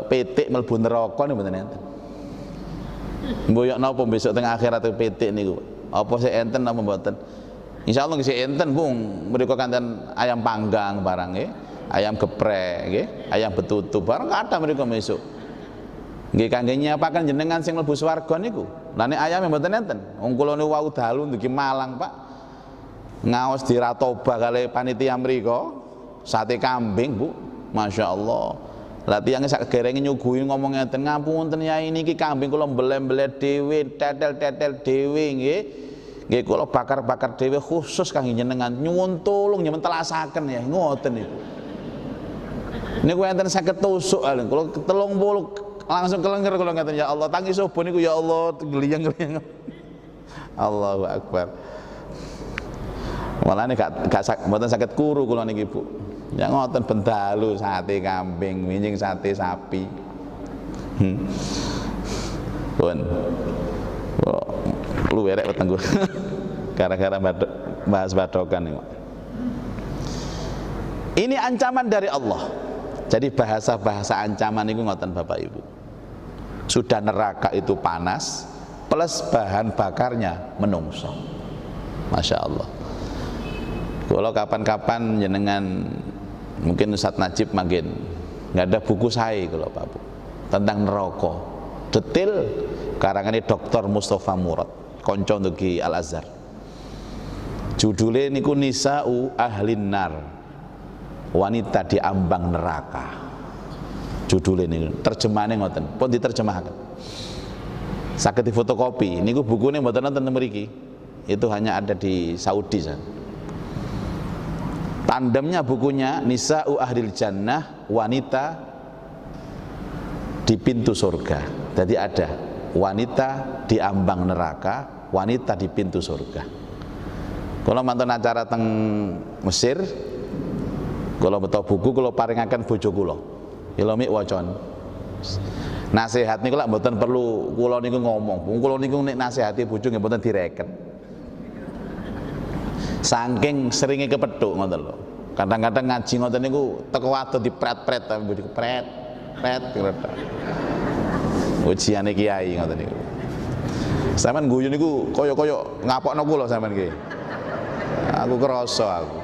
PT mlebu neraka niku mboten enten. Mboyok napa besok teng akhirat PT niku. Apa sih enten napa mboten? Insyaallah nggih enten Bung. Mriku kanten ayam panggang barang nggih. Ayam geprek nggih, ayam betutu barang kathah mriku besok. Nggih kangge nyiapaken jenengan sing mlebu swarga niku. Lah nek ayame mboten enten. Wong kula niku wau dalu ndugi Malang, Pak. Ngaos diratoba kali panitia mriku. Sate kambing, Bu. Masyaallah. Lah tiyang sak gerenge nyuguhi ngomong ngeten, ngapunten Yai niki kambing kula mbeleh-mbeleh dhewe, tetel-tetel dhewe nggih. Nggih kula bakar-bakar dhewe khusus kangge jenengan. Nyuwun tulung nyementelasaken ya, ngoten niku. Niku enten 50 tusuk kula 30 langsung kelenger kula ngaten ya Allah tangi subuh niku ya Allah gliyeng-gliyeng. Allahu Akbar. Malane gak mboten saged kuru kula niki Bu. Ya ngoten bendalu sate kambing, winjing sate sapi. Pun. Lu erek wetengku. Gara-gara bahas badokan niku. Ini ancaman dari Allah. Jadi bahasa-bahasa ancaman itu ngoten Bapak Ibu. Sudah neraka itu panas, plus bahan bakarnya menungso. Masya Allah. Kalau kapan-kapan jenengan, mungkin Ustaz Najib makin nggak ada buku saya kalau Pak Bu tentang neraka detail karangan Dr. Mustafa Murad konco dugi Al Azhar. Judulnya niku Nisa'u Ahlin Nar, wanita di ambang neraka. Judulnya ini terjemahannya ngoten, pun diterjemahkan. Saged difotokopi. Niku bukunya mboten nonton mriki. Itu hanya ada di Saudi sana. Tandemnya bukunya Nisa'u Ahlil Jannah, wanita di pintu surga. Jadi ada wanita di ambang neraka, wanita di pintu surga. Kalau mantun acara teng Mesir, kalau betul buku, kalau paringaken bojo kula, kula mik wacon. Nasihat niku lak mboten perlu kula niku ngomong. Kula niku nek nasihati bojo nggih mboten direken. Saking seringnya kepethuk ngoten lho. Kadang-kadang ngaji ngoten niku teko wadon dipret-pret tapi bojo pret gretak. Ujiane kiai ngoten niku. Sampeyan guyu niku kaya-kaya ngapokno kula sampeyan nggih. Aku krasa aku.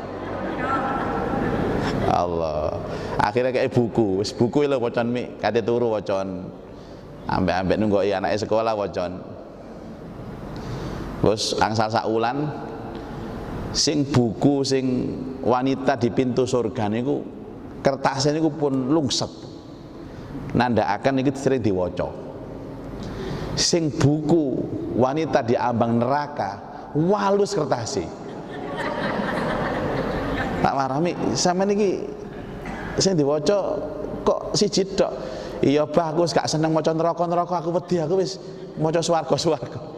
Allah. Akhirnya kayak buku, wis buku lho wacon mik, kate turu wacon. Ambek-ambek nunggoki anake sekolah wacon. Terus angsal sak wulan sing buku sing wanita di pintu surga niku kertasnya niku pun lungset. Nandakaken iki sering diwaca. Sing buku wanita di ambang neraka walus kertasnya. Tak marami sampean iki sing diwaca kok siji tok. Iya bah aku wis gak seneng maca neraka-neraka, aku wedi aku wis maca swarga-swarga.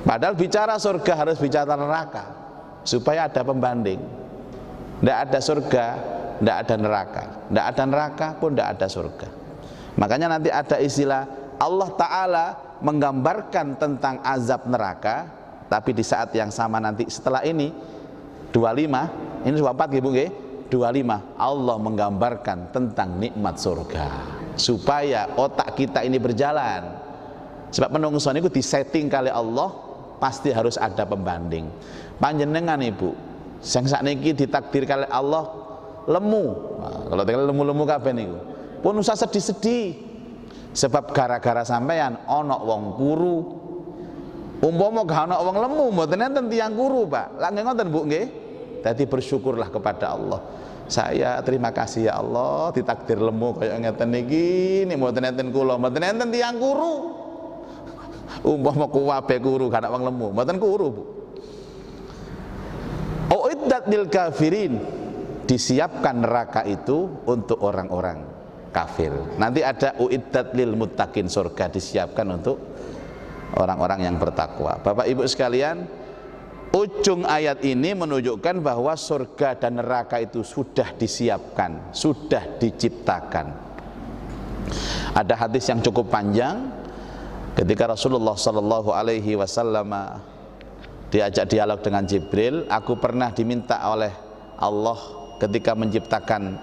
Padahal bicara surga harus bicara neraka supaya ada pembanding. Tidak ada surga, tidak ada neraka. Tidak ada neraka pun tidak ada surga. Makanya nanti ada istilah Allah Ta'ala menggambarkan tentang azab neraka, tapi di saat yang sama nanti setelah ini 25, ini 24 Ibu nggih? 25 Allah menggambarkan tentang nikmat surga supaya otak kita ini berjalan. Sebab menungso niku disetting kali Allah pasti harus ada pembanding. Panjenengan Ibu, sing sakniki ditakdir kali Allah lemu. Nah, kalau tinggal lemu-lemu kabeh niku. Pun usah sedih-sedih. Sebab gara-gara sampean ana wong kuru. Umpama gak ana wong lemu mboten enten tiyang kuru, Pak. Lah nggih ngoten Bu nggih. Dadi bersyukurlah kepada Allah. Saya terima kasih ya Allah ditakdir lemu kaya ngeten niki, nek mboten enten kula, mboten enten tiyang kuru. Umpama kuwabe kuru gak ana wong lemu, mboten kuru, Bu. Uiddat lil kafirin, disiapkan neraka itu untuk orang-orang kafir. Nanti ada uiddat lil muttaqin, surga disiapkan untuk orang-orang yang bertakwa. Bapak Ibu sekalian, ujung ayat ini menunjukkan bahwa surga dan neraka itu sudah disiapkan, sudah diciptakan. Ada hadis yang cukup panjang ketika Rasulullah Sallallahu Alaihi Wasallam diajak dialog dengan Jibril. Aku pernah diminta oleh Allah ketika menciptakan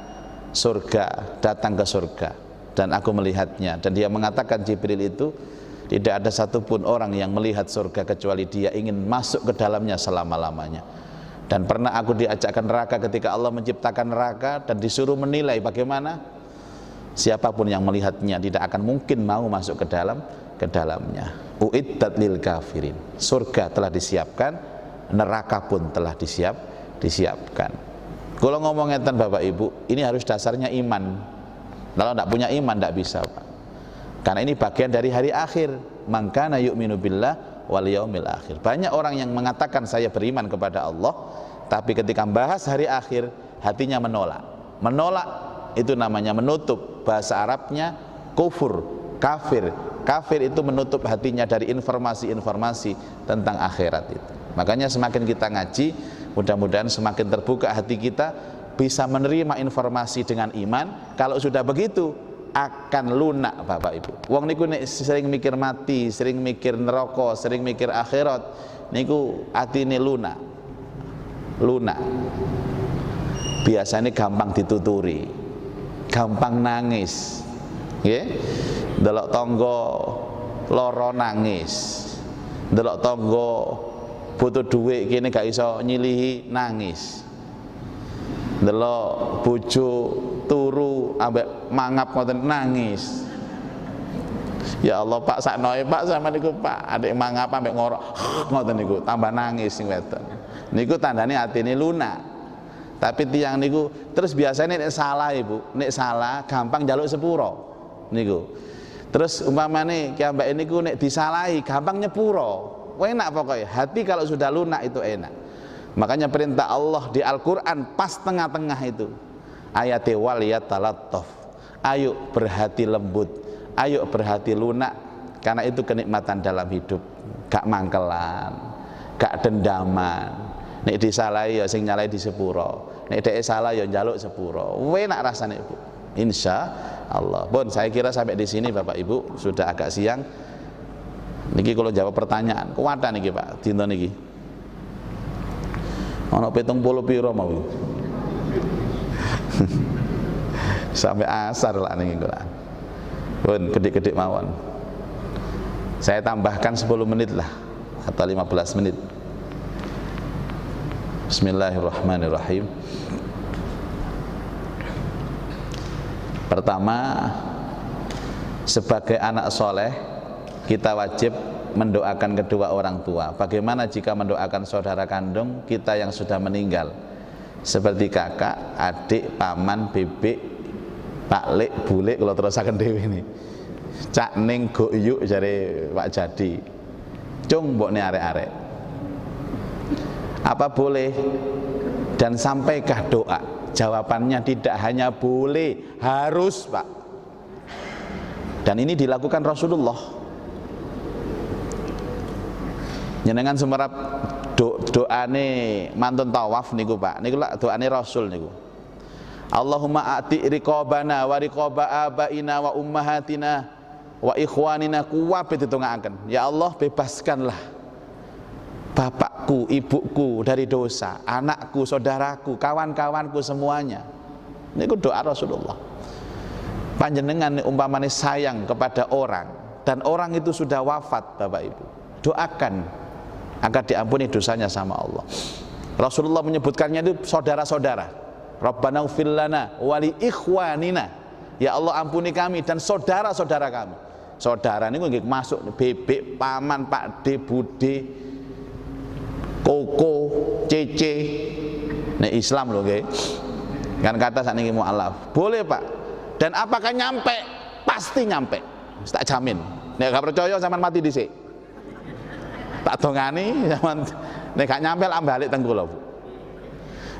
surga, datang ke surga dan aku melihatnya, dan dia mengatakan, Jibril itu tidak ada satupun orang yang melihat surga kecuali dia ingin masuk ke dalamnya selama-lamanya. Dan pernah aku diajak ke neraka ketika Allah menciptakan neraka dan disuruh menilai bagaimana. Siapapun yang melihatnya tidak akan mungkin mau masuk ke dalamnya. Uiddat lil kafirin. Surga telah disiapkan, neraka pun telah disiapkan. Kalau ngomong ngeten Bapak Ibu, ini harus dasarnya iman. Kalau tidak punya iman tidak bisa, Pak. Karena ini bagian dari hari akhir. Man kana yu'minu billah wal yaumil akhir. Banyak orang yang mengatakan saya beriman kepada Allah, tapi ketika membahas hari akhir hatinya menolak. Menolak itu namanya menutup. Bahasa Arabnya kufur, kafir. Kafir itu menutup hatinya dari informasi-informasi tentang akhirat itu. Makanya semakin kita ngaji, mudah-mudahan semakin terbuka hati kita, bisa menerima informasi dengan iman. Kalau sudah begitu akan lunak Bapak Ibu. Wong niku nek sering mikir mati, sering mikir neraka, sering mikir akhirat, niku atine lunak. Lunak. Biasanya gampang dituturi, gampang nangis, Nggih. Delok tangga lara nangis. Delok tangga butuh duit kene gak iso nyilihi nangis. Delok bojo turu ambek mangap ngoten nangis. Ya Allah Pak saknoe Pak sampean niku Pak adik mangap ambek ngorok ngoten niku tambah nangis sing wedok. Niku tandane atine lunak. Tapi tiang niku terus biasanya nek salah Ibu, nek salah gampang njaluk sepuro niku. Terus umpamane ki ambek niku nek disalahi gampang nyepuro. Enak pokoknya. Hati kalau sudah lunak itu enak. Makanya perintah Allah di Al-Qur'an pas tengah-tengah itu. Ayate waliyatalattaf. Ayo berhati lembut, ayo berhati lunak karena itu kenikmatan dalam hidup. Gak mangkelan, gak dendaman. Nek disalahi ya sing nyalahi di sepuro. Nek dhek salah ya njaluk sepuro. Enak rasane Ibu. Insya Allah. Pun saya kira sampai di sini Bapak Ibu sudah agak siang. Niki kalau jawab pertanyaan, kuwatan niki Pak, dina niki. Ana 70 piro mau. Sampai asar lah niki kula. Pun gede-gede mawon. Saya tambahkan 10 menit lah atau 15 menit. Bismillahirrahmanirrahim. Pertama, sebagai anak soleh kita wajib mendoakan kedua orang tua. Bagaimana jika mendoakan saudara kandung kita yang sudah meninggal, seperti kakak, adik, paman, bebek, paklik, bulik, kalau terusakan dewi ini cak ning go yuk jare Pak Jadi cung mbok ne arek-arek. Apa boleh dan sampaikah doa? Jawabannya tidak hanya boleh, harus Pak. Dan ini dilakukan Rasulullah. Nyenengan sumerap doane mantun tawaf niku Pak. Niku lak doane Rasul niku. Allahumma ati riqabana wa riqaba abaina wa ummahatina wa ikhwanina kuwabe ditungakaken. Ya Allah bebaskanlah bapakku, ibuku dari dosa, anakku, saudaraku, kawan-kawanku semuanya. Niku doa Rasulullah. Panjenengan umpamane sayang kepada orang dan orang itu sudah wafat Bapak Ibu, doakan agar diampuni dosanya sama Allah. Rasulullah menyebutkannya itu saudara-saudara. Rabbana ighfir lana wa li ikhwanina. Ya Allah ampuni kami dan saudara-saudara kami. Saudara niku nggih masuk bebek, paman, pakde, bude, koko, cece. Nek Islam lho nggih. Kan kata sakniki mualaf. Boleh Pak. Dan apakah nyampe? Pasti nyampe. Tak jamin. Nek gak percaya sampean mati dhisik. Tak dongani sampean nek gak nyampe lah balik teng kula, Bu.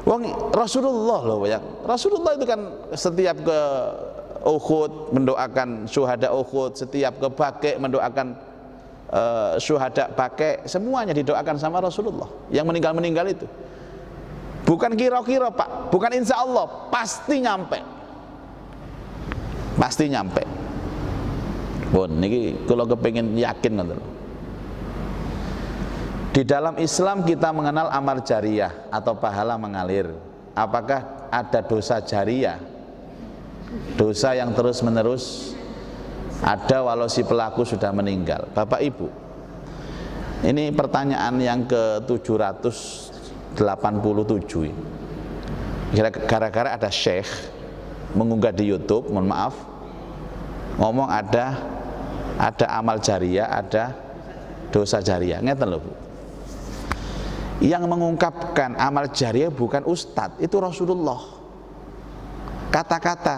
Wong Rasulullah lho ya. Rasulullah itu kan setiap ke Uhud mendoakan syuhada Uhud, setiap ke Baqi mendoakan syuhada Baqi, semuanya didoakan sama Rasulullah yang meninggal itu. Bukan kira-kira Pak, bukan insya Allah, pasti nyampe. Pasti nyampe. Bon, niki kalau kepengin yakin ngoten. Di dalam Islam kita mengenal amal jariyah atau pahala mengalir. Apakah ada dosa jariyah? Dosa yang terus menerus ada walau si pelaku sudah meninggal. Bapak Ibu, ini pertanyaan yang ke-787. Gara-gara ada syekh mengunggah di YouTube, mohon maaf, ngomong ada amal jariyah, ada dosa jariyah. Ngeten lho Bu. Yang mengungkapkan amal jariyah bukan ustadz, itu Rasulullah. Kata-kata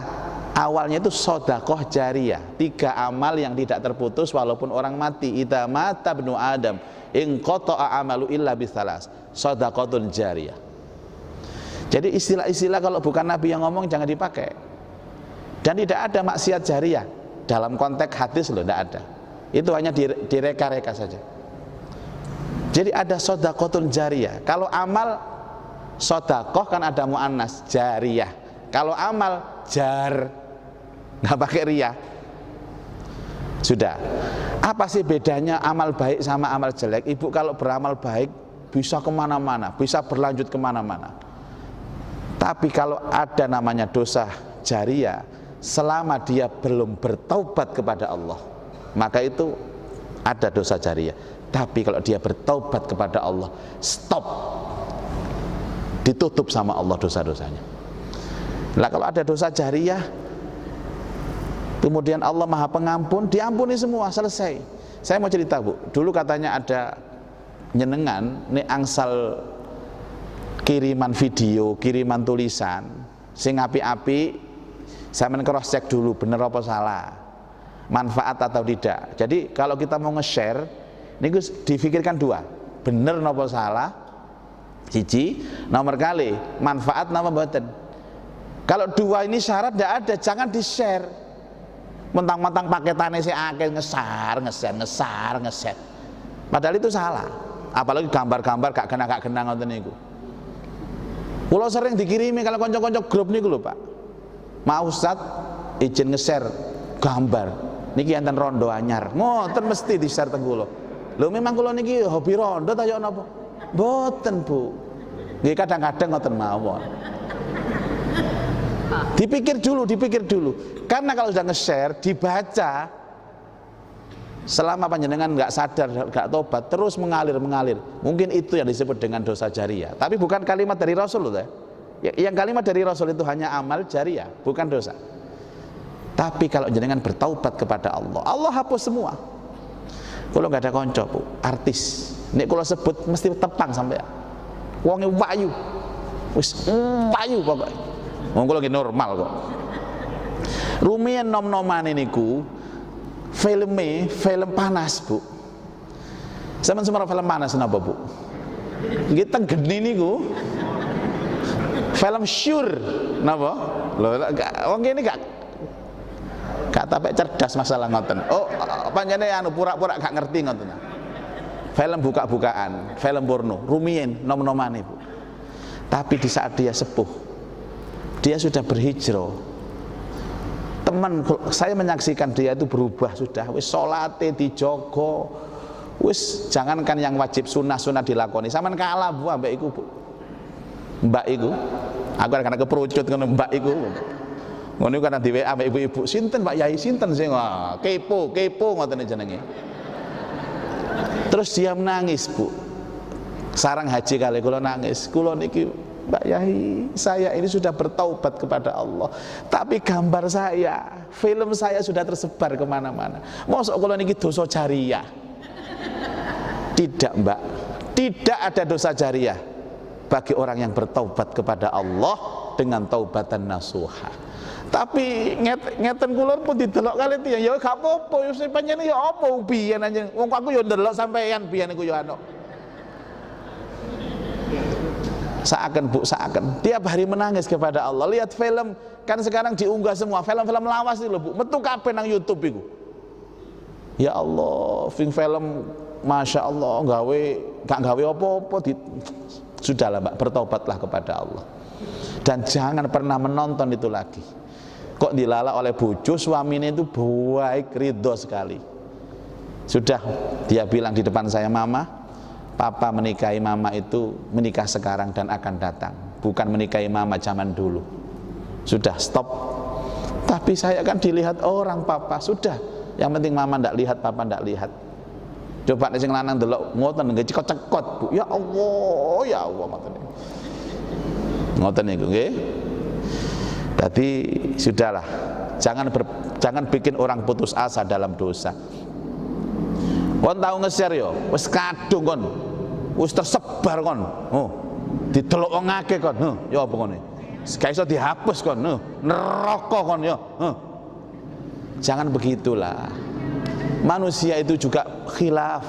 awalnya itu sodakoh jariyah, 3 amal yang tidak terputus walaupun orang mati. Idza mata ibnu Adam in qata'a amalu illa bisalas, sodakotun jariyah. Jadi istilah-istilah kalau bukan Nabi yang ngomong jangan dipakai. Dan tidak ada maksiat jariyah dalam konteks hadis loh, tidak ada. Itu hanya direka-reka saja. Jadi ada sodakotun jariyah. Kalau amal sodakoh kan ada muannas jariyah. Kalau amal jar, nggak pakai riyah. Sudah. Apa sih bedanya amal baik sama amal jelek? Ibu kalau beramal baik bisa kemana-mana, bisa berlanjut kemana-mana. Tapi kalau ada namanya dosa jariyah, selama dia belum bertaubat kepada Allah, maka itu ada dosa jariyah. Tapi kalau dia bertaubat kepada Allah, stop, ditutup sama Allah dosa-dosanya. Lah kalau ada dosa jariyah, kemudian Allah Maha Pengampun, diampuni semua, selesai. Saya mau cerita, Bu. Dulu katanya ada nyenengan nih angsal kiriman video, kiriman tulisan sing api-api, sampean cross check dulu bener apa salah, manfaat atau tidak. Jadi kalau kita mau nge-share niku difikirkan dua, bener napa salah, siji, nomor kali manfaat napa mboten. Kalau dua ini syarat tidak ada, jangan di-share. Mentang-mentang paketannya si akeh ngesar. Padahal itu salah. Apalagi gambar-gambar gak kena ngoten niku. Kula sering dikirimi kalau kanca-kanca grup niku lho, Pak. Mau Ustaz izin nge-share gambar. Niki enten rondo anyar. Ngoten mesti di-share teng kula. Lho memang kula niki hobi rondo ta yo napa? Mboten, Bu. Nggih kadang-kadang ngoten mawon. Dipikir dulu. Karena kalau sudah nge-share, dibaca, selama panjenengan nggak sadar, nggak tobat, terus mengalir. Mungkin itu yang disebut dengan dosa jariyah. Tapi bukan kalimat dari Rasul, yang kalimat dari Rasul itu hanya amal jariyah, bukan dosa. Tapi kalau jenengan bertaubat kepada Allah, Allah hapus semua. Kalau nggak ada konco, Bu, artis, nek kalau sebut mesti tepang sampai. Wonge wayu, wis wayu pokoknya. Wong kula nggih normal kok. Rumiyin nom-nomane niku film panas, Bu. Sampeyan semua film panas napa, Bu? Nggih teng geni niku film syur napa? Lho wong kene gak tapek cerdas masalah ngoten. Oh, panjenengan pura-pura gak ngerti ngoten. Film buka-bukaan, film porno, rumiyin nom-nomane, Bu. Tapi di saat dia sepuh, dia sudah berhijrah. Teman saya menyaksikan dia itu berubah sudah. Wis salate dijogo. Wis jangankan yang wajib sunah dilakoni. Sampeyan kalah Bu ambek iku, Bu. Mbak iku. Aku karena keperucut ngono mbak iku. Ngono karena di WA ambek ibu-ibu. Sinten Pak Yai, sinten sing kepo ngoten jenenge. Terus dia menangis, Bu. Sarang haji kali kula nangis. Kula niki Mbak Yai, saya ini sudah bertaubat kepada Allah, tapi gambar saya, film saya sudah tersebar kemana-mana. Mosok kula niki dosa jariyah? Tidak, Mbak, tidak ada dosa jariyah bagi orang yang bertaubat kepada Allah dengan taubatan nasuha. Tapi ngeten kula pun didelok kali tiyang, ya gak apa-apa, ya panjenengan ya apa biyen anjen. Wong aku ya ndelok sampeyan biyen iku ya ana. Seakan, Bu, seakan tiap hari menangis kepada Allah. Lihat film, kan sekarang diunggah semua film-film lawas itu loh, Bu, metu kabeh nang YouTube itu. Ya Allah, film Masya Allah, gak gawe apa-apa. Sudahlah, Mbak, bertobatlah kepada Allah. Dan jangan pernah menonton itu lagi. Kok dilala oleh bojo, suaminya itu baik, ridho sekali. Sudah dia bilang di depan saya, Mama, Papa menikahi Mama itu menikah sekarang dan akan datang, bukan menikahi Mama zaman dulu. Sudah, stop. Tapi saya kan dilihat orang, Papa. Sudah, yang penting Mama ndak lihat, Papa ndak lihat. Coba nek sing lanang delok ngoten nggih cekot-cekot, Bu. Ya Allah ngoten. Ngoten niku nggih. Jadi sudahlah. Jangan bikin orang putus asa dalam dosa. Kon tau nge-share yo, wis kadung kon. Wis tersebar kon. Oh, didelok wong akeh kon. Ya apa kon? Gak iso dihapus kon. Neraka kon yo. Jangan begitulah. Manusia itu juga khilaf.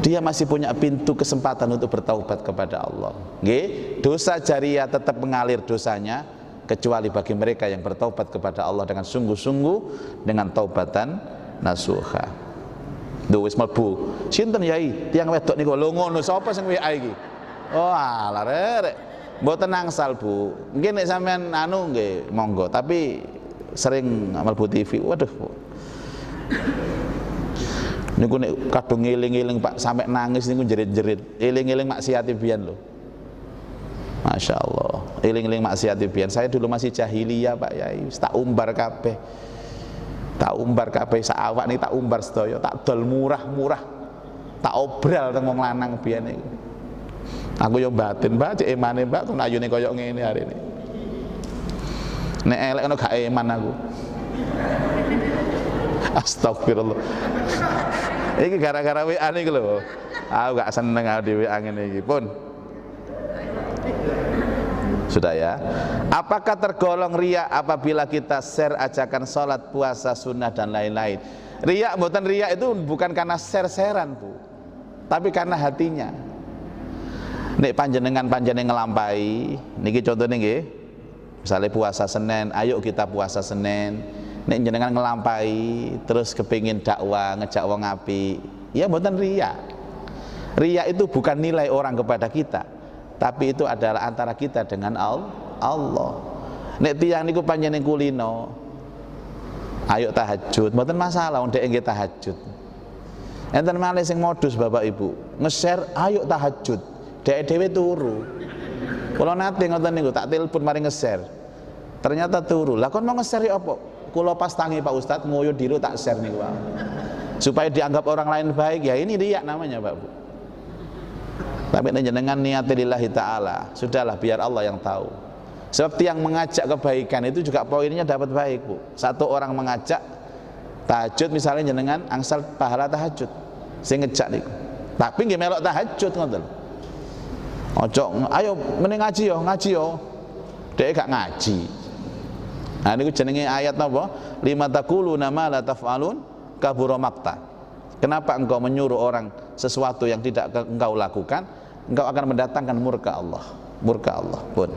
Dia masih punya pintu kesempatan untuk bertaubat kepada Allah. Nggih, dosa jariyah tetap mengalir dosanya kecuali bagi mereka yang bertaubat kepada Allah dengan sungguh-sungguh dengan taubatan nasuha. Duh wis mlebu. Sinten Yai? Tiang wedok niku. Lho ngono sapa sing WA iki? Oh alah rek. Mboten angsal, Bu. Nggih nek sampean anu nggih monggo, tapi sering mlebu TV. Waduh. Niku nek kadung ngeling-eling Pak sampai nangis niku jerit-jerit. Eling-eling maksiat biyen lho. Masya Allah. eling-eling maksiat pian. Saya dulu masih jahiliyah Pak Yai, tak umbar kabeh. Tak umbar kabeh sak awak nih, tak umbar sedaya, tak dol murah-murah. Tak obral teng wong lanang biyen iku. Aku yo batin, Mbak, cek emane Mbak, kok ayune koyo ngene hari ini. Nek elek ngono gak eman aku. Astagfirullah. Iki gara-gara WA niki lho. Aku gak seneng aku di WA ngene iki pun. Sudah ya. Apakah tergolong riya apabila kita share ajakan sholat, puasa, sunnah dan lain-lain? Riya, mboten riya itu bukan karena share-sharean, Bu, tapi karena hatinya. Nek panjenengan ngelampai, niki contohnya nggih. Misalnya puasa Senin, ayo kita puasa Senin. Nek jenengan ngelampai terus kepingin dakwah, ngejak wong apik, ya mboten riya. Riya itu bukan nilai orang kepada kita, tapi itu adalah antara kita dengan Allah. Nek tiyang niku panjenengan kulino, ayo tahajud, mboten masalah wong dhek nggih tahajud. Enten malih sing modus Bapak Ibu, nge-share ayo tahajud, dhek dhewe turu. Kula nate ngoten niku, tak telepon mari nge-share. Ternyata turu. Lah kon mau nge-share apa? Kula pas tangi Pak Ustadz ngoyo dulu tak share niku. Supaya dianggap orang lain baik, ya ini riya namanya Pak Bu. Tapi jenengan niati lillahi ta'ala, sudahlah biar Allah yang tahu. Sebab tiang mengajak kebaikan itu juga poinnya dapat baik, Bu. Satu orang mengajak tahajud misalnya jenengan angsal pahala tahajud. Sing ngejak niku. Tapi nggih melok tahajud ngoten. Ojo ayo mending ngaji yo. Dhek gak ngaji. Nah niku jenenge ayat napa? Lima taquluna ma la taf'alun kabura maqta. Kenapa engkau menyuruh orang sesuatu yang tidak engkau lakukan? Engkau akan mendatangkan murka Allah. Murka Allah pun.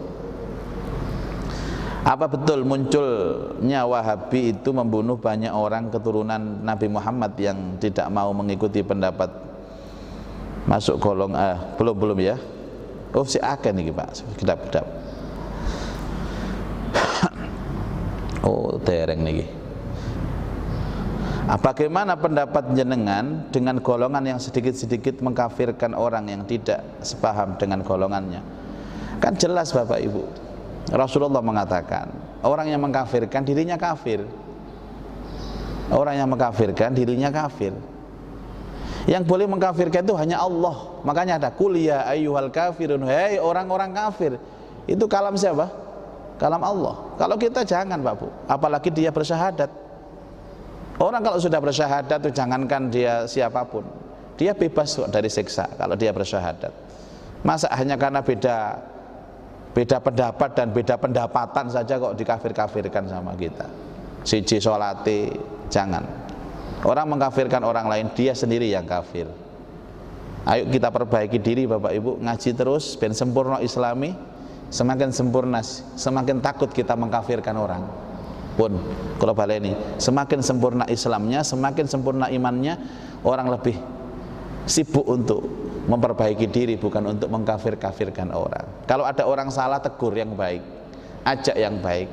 Apa betul munculnya Wahabi itu membunuh banyak orang keturunan Nabi Muhammad yang tidak mau mengikuti pendapat masuk golong belum ya? Oh si akeh niki Pak, kedap-kedap. Oh dereng niki. Bagaimana pendapat jenengan dengan golongan yang sedikit-sedikit mengkafirkan orang yang tidak sepaham dengan golongannya? Kan jelas Bapak Ibu, Rasulullah mengatakan orang yang mengkafirkan dirinya kafir. Orang yang mengkafirkan dirinya kafir. Yang boleh mengkafirkan itu hanya Allah. Makanya ada qul ya ayyuhal kafirun, hei orang-orang kafir. Itu kalam siapa? Kalam Allah. Kalau kita jangan Pak Bu, apalagi dia bersyahadat. Orang kalau sudah bersyahadat itu jangankan dia siapapun, dia bebas kok dari siksa kalau dia bersyahadat. Masa hanya karena beda pendapat dan beda pendapatan saja kok dikafir-kafirkan sama kita. Siji sholati, jangan. Orang mengkafirkan orang lain, dia sendiri yang kafir. Ayo kita perbaiki diri Bapak Ibu, ngaji terus ben sempurna Islami. Semakin sempurna, semakin takut kita mengkafirkan orang. Pun kalau baleni, semakin sempurna Islamnya, semakin sempurna imannya, orang lebih sibuk untuk memperbaiki diri, bukan untuk mengkafir-kafirkan orang. Kalau ada orang salah, tegur yang baik, ajak yang baik,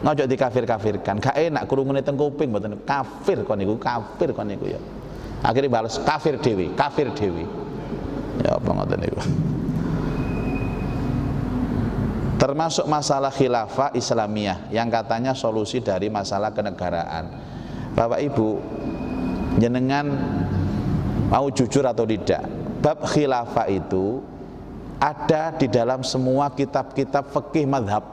ngojok dikafir-kafirkan. Gak enak krungune teng kuping mboten kafir kon niku ya. Akhirnya balas kafir dewi. Ya apa ngoten niku. Termasuk masalah khilafah Islamiyah yang katanya solusi dari masalah kenegaraan. Bapak Ibu, jenengan mau jujur atau tidak, bab khilafah itu ada di dalam semua kitab-kitab fikih mazhab.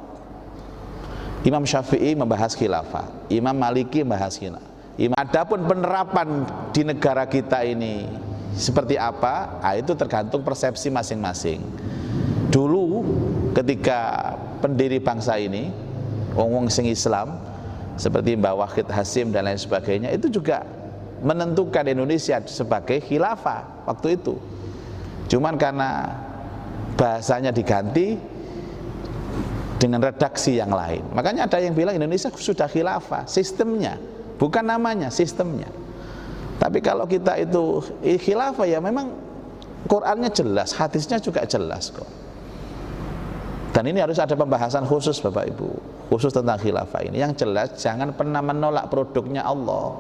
Imam Syafi'i membahas khilafah, Imam Maliki membahas khilafah. Adapun penerapan di negara kita ini seperti apa, itu tergantung persepsi masing-masing. Dulu ketika pendiri bangsa ini, wong-wong sing Islam seperti Mbah Wahid Hasim dan lain sebagainya, itu juga menentukan Indonesia sebagai khilafah waktu itu. Cuman karena bahasanya diganti dengan redaksi yang lain, makanya ada yang bilang Indonesia sudah khilafah, sistemnya, bukan namanya, sistemnya. Tapi kalau kita itu khilafah, ya memang Qur'annya jelas, hadisnya juga jelas kok. Dan ini harus ada pembahasan khusus Bapak Ibu, khusus tentang khilafah ini. Yang jelas jangan pernah menolak produknya Allah.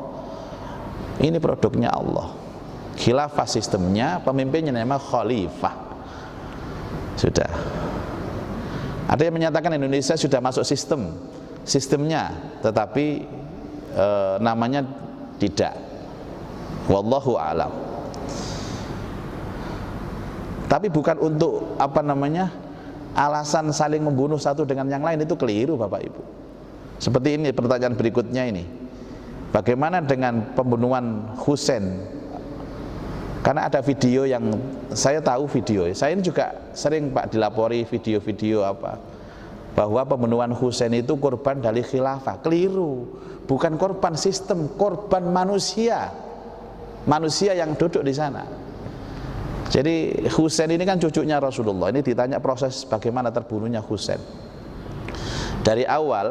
Ini produknya Allah. Khilafah sistemnya, pemimpinnya nama khalifah. Sudah. Ada yang menyatakan Indonesia sudah masuk sistemnya, tetapi namanya tidak. Wallahu a'lam. Tapi bukan untuk alasan saling membunuh satu dengan yang lain, itu keliru Bapak Ibu. Seperti ini pertanyaan berikutnya ini. Bagaimana dengan pembunuhan Husain? Karena ada video yang saya tahu video. Saya ini juga sering Pak dilapori video-video bahwa pembunuhan Husain itu korban dari khilafah. Keliru. Bukan korban sistem, korban manusia. Manusia yang duduk di sana. Jadi Husain ini kan cucunya Rasulullah. Ini ditanya proses bagaimana terbunuhnya Husain. Dari awal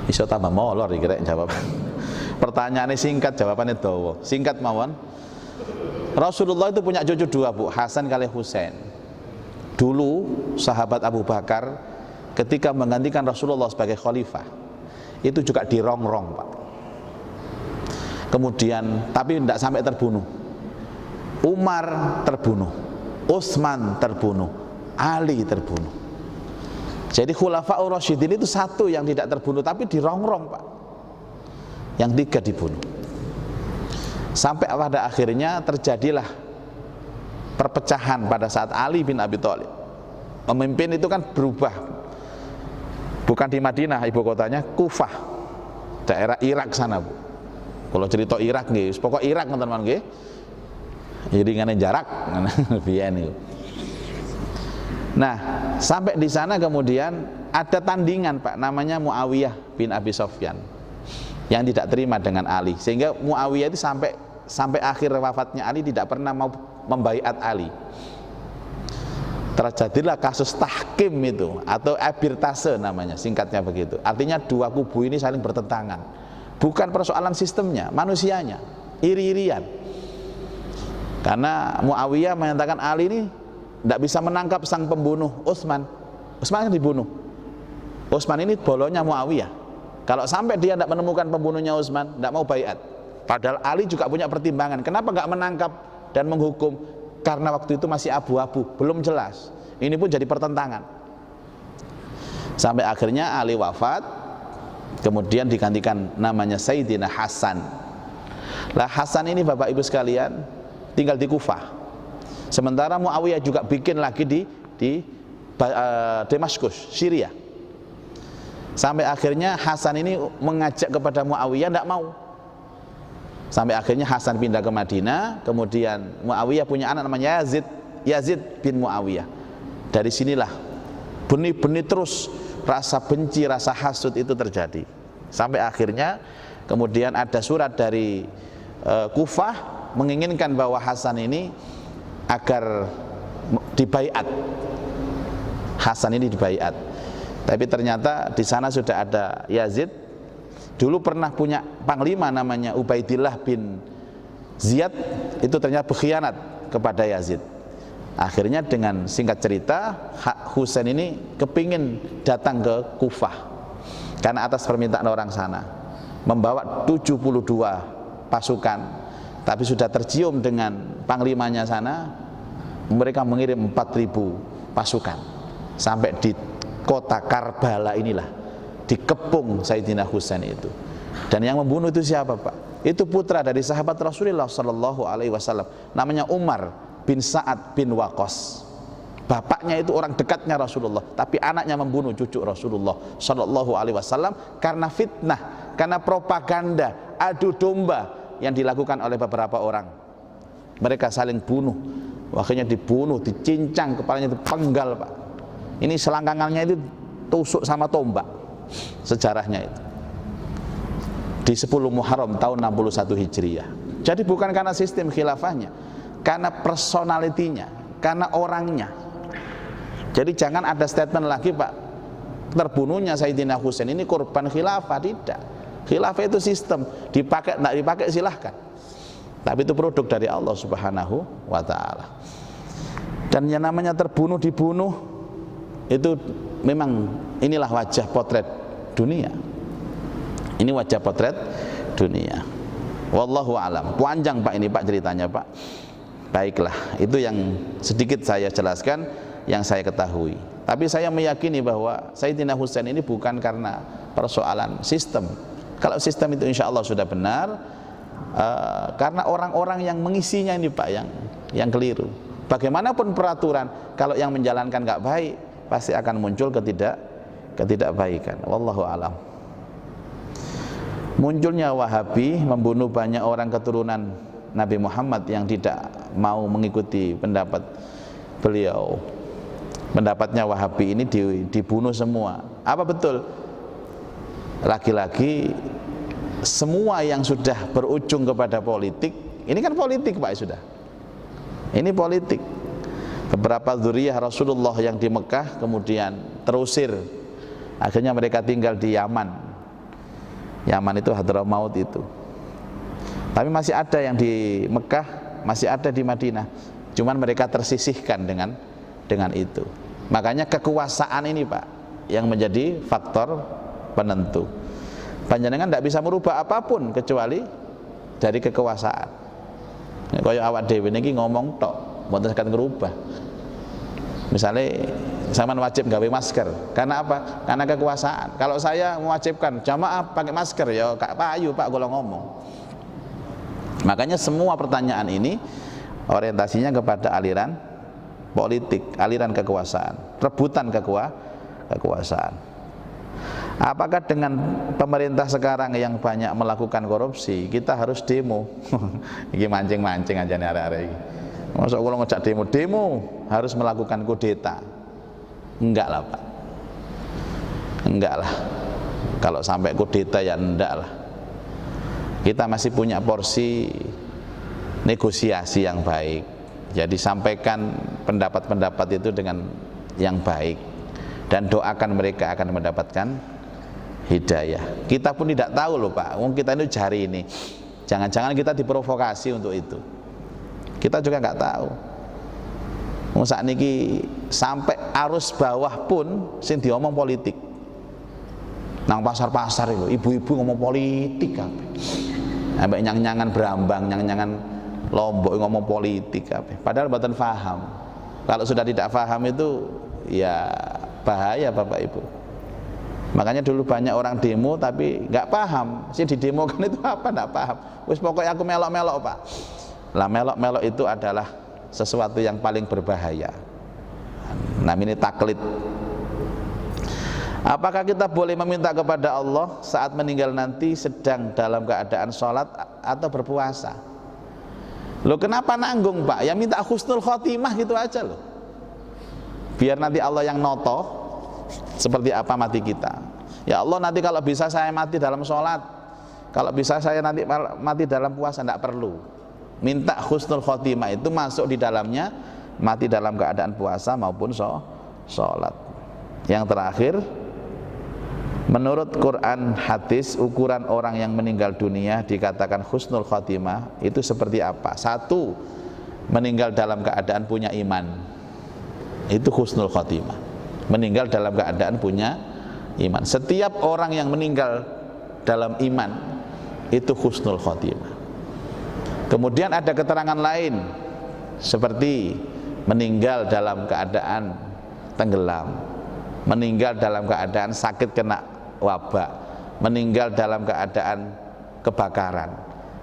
iso tambah molor kira jawab. Pertanyaannya singkat, jawabannya dawa. Singkat mawon. Rasulullah itu punya cucu dua, Bu, Hasan kali Husain. Dulu sahabat Abu Bakar ketika menggantikan Rasulullah sebagai khalifah, itu juga dirongrong, Pak. Kemudian tapi tidak sampai terbunuh. Umar terbunuh, Utsman terbunuh, Ali terbunuh. Jadi Khulafaur Rasyidin itu satu yang tidak terbunuh, tapi dirongrong, Pak. Yang tiga dibunuh. Sampai pada akhirnya terjadilah perpecahan pada saat Ali bin Abi Thalib memimpin. Itu kan berubah, bukan di Madinah ibu kotanya, Kufah, daerah Irak sana, Bu. Kalau cerita Irak nggih, pokok Irak teman-teman nggih. Jadi ngene jarak biyen niku. Nah, sampai di sana kemudian ada tandingan, Pak, namanya Muawiyah bin Abi Sufyan yang tidak terima dengan Ali, sehingga Muawiyah itu sampai akhir wafatnya Ali tidak pernah mau membaiat Ali. Terjadilah kasus tahkim itu, atau arbitase namanya, singkatnya begitu. Artinya dua kubu ini saling bertentangan. Bukan persoalan sistemnya, manusianya, iri-irian. Karena Muawiyah menyatakan Ali ini tidak bisa menangkap sang pembunuh Utsman. Utsman kan dibunuh. Utsman ini bolonya Muawiyah. Kalau sampai dia tidak menemukan pembunuhnya Utsman, tidak mau baiat. Padahal Ali juga punya pertimbangan. Kenapa nggak menangkap dan menghukum? Karena waktu itu masih abu-abu, belum jelas. Ini pun jadi pertentangan. Sampai akhirnya Ali wafat, kemudian digantikan namanya Sayyidina Hasan. Lah Hasan ini Bapak Ibu sekalian tinggal di Kufah. Sementara Muawiyah juga bikin lagi di Damaskus, Syria. Sampai akhirnya Hasan ini mengajak kepada Muawiyah, tidak mau. Sampai akhirnya Hasan pindah ke Madinah. Kemudian Muawiyah punya anak namanya Yazid bin Muawiyah. Dari sinilah benih-benih terus rasa benci, rasa hasud itu terjadi. Sampai akhirnya kemudian ada surat dari Kufah menginginkan bahwa Hasan ini agar dibaiat. Hasan ini dibaiat. Tapi ternyata di sana sudah ada Yazid. Dulu pernah punya panglima namanya Ubaidillah bin Ziyad, itu ternyata berkhianat kepada Yazid. Akhirnya dengan singkat cerita, Husain ini kepingin datang ke Kufah karena atas permintaan orang sana, membawa 72 pasukan. Tapi sudah tercium dengan panglimanya sana, mereka mengirim 4.000 pasukan sampai di kota Karbala inilah dikepung Sayyidina Husain itu. Dan yang membunuh itu siapa, Pak? Itu putra dari sahabat Rasulullah Sallallahu Alaihi Wasallam, namanya Umar bin Sa'ad bin Waqqas. Bapaknya itu orang dekatnya Rasulullah, tapi anaknya membunuh cucu Rasulullah Sallallahu Alaihi Wasallam karena fitnah, karena propaganda, adu domba yang dilakukan oleh beberapa orang. Mereka saling bunuh, akhirnya dibunuh, dicincang, kepalanya dipenggal, Pak. Ini selangkangannya itu tusuk sama tombak, sejarahnya itu di 10 Muharram tahun 61 Hijriah. Jadi bukan karena sistem khilafahnya, karena personalitinya, karena orangnya. Jadi jangan ada statement lagi, Pak, terbunuhnya Sayyidina Husain ini korban khilafah. Tidak. Khilafah itu sistem, dipakai tidak dipakai silahkan, tapi itu produk dari Allah Subhanahu wa ta'ala. Dan yang namanya terbunuh, dibunuh, itu memang inilah wajah potret dunia. Ini wajah potret dunia. Wallahu alam. Panjang, Pak, ini, Pak, ceritanya, Pak. Baiklah, itu yang sedikit saya jelaskan. yang saya ketahui. Tapi saya meyakini bahwa Sayyidina Husain ini bukan karena persoalan sistem. Kalau sistem itu insya Allah sudah benar, karena orang-orang yang mengisinya ini Pak yang keliru. Bagaimanapun peraturan, kalau yang menjalankan nggak baik, pasti akan muncul ketidakbaikan. Wallahu alam. Munculnya Wahabi membunuh banyak orang keturunan Nabi Muhammad yang tidak mau mengikuti pendapat beliau. Pendapatnya Wahabi ini dibunuh semua. Apa betul? Lagi-lagi semua yang sudah berujung kepada politik, ini kan politik Pak sudah. Ini politik. Beberapa dzurriyyah Rasulullah yang di Mekah kemudian terusir. Akhirnya mereka tinggal di Yaman. Yaman itu Hadramaut itu. Tapi masih ada yang di Mekah, masih ada di Madinah. Cuman mereka tersisihkan dengan itu. Makanya kekuasaan ini Pak yang menjadi faktor penentu. Panjenengan tidak bisa merubah apapun kecuali dari kekuasaan. Kaya awak dhewe niki ngomong tok, mboten saged ngerubah. Misalnya sampean wajib gawe masker. Karena apa? Karena kekuasaan. Kalau saya mewajibkan jamaah pakai masker, ya gak payu Pak kalau ngomong. Makanya semua pertanyaan ini orientasinya kepada aliran politik, aliran kekuasaan, rebutan kekuasaan. Apakah dengan pemerintah sekarang yang banyak melakukan korupsi, kita harus demo? Ini mancing-mancing aja nih arek-arek iki. Masa kalau ngejak demo harus melakukan kudeta? Enggak lah Pak. Enggak lah. Kalau sampai kudeta ya enggak lah. Kita masih punya porsi negosiasi yang baik. Jadi sampaikan pendapat-pendapat itu dengan yang baik dan doakan mereka akan mendapatkan hidayah. Kita pun tidak tahu loh Pak, kita ini jari ini. Jangan-jangan kita diprovokasi untuk itu. Kita juga nggak tahu. Saat niki sampai arus bawah pun sing diomong politik. Nang pasar-pasar itu ibu-ibu ngomong politik kabeh. Sampai nyang-nyangan Brambang, nyang-nyangan Lombok ngomong politik kabeh. Padahal mboten paham. Kalau sudah tidak paham itu ya bahaya Bapak Ibu. Makanya dulu banyak orang demo tapi nggak paham. Si didemokan itu apa nggak paham. Wis pokoknya aku melok-melok Pak. Lah melok-melok itu adalah sesuatu yang paling berbahaya. Namanya taklid. Apakah kita boleh meminta kepada Allah saat meninggal nanti sedang dalam keadaan sholat atau berpuasa? Loh kenapa nanggung Pak? Ya minta husnul khotimah gitu aja loh. Biar nanti Allah yang noto seperti apa mati kita. Ya Allah nanti kalau bisa saya mati dalam sholat, kalau bisa saya nanti mati dalam puasa, tidak perlu. Minta husnul khotimah itu masuk di dalamnya mati dalam keadaan puasa maupun sholat. Yang terakhir, menurut Quran hadis ukuran orang yang meninggal dunia dikatakan husnul khotimah itu seperti apa? Satu, meninggal dalam keadaan punya iman, itu husnul khotimah. Meninggal dalam keadaan punya iman. Setiap orang yang meninggal dalam iman itu husnul khotimah. Kemudian ada keterangan lain seperti meninggal dalam keadaan tenggelam, meninggal dalam keadaan sakit kena wabak, meninggal dalam keadaan kebakaran,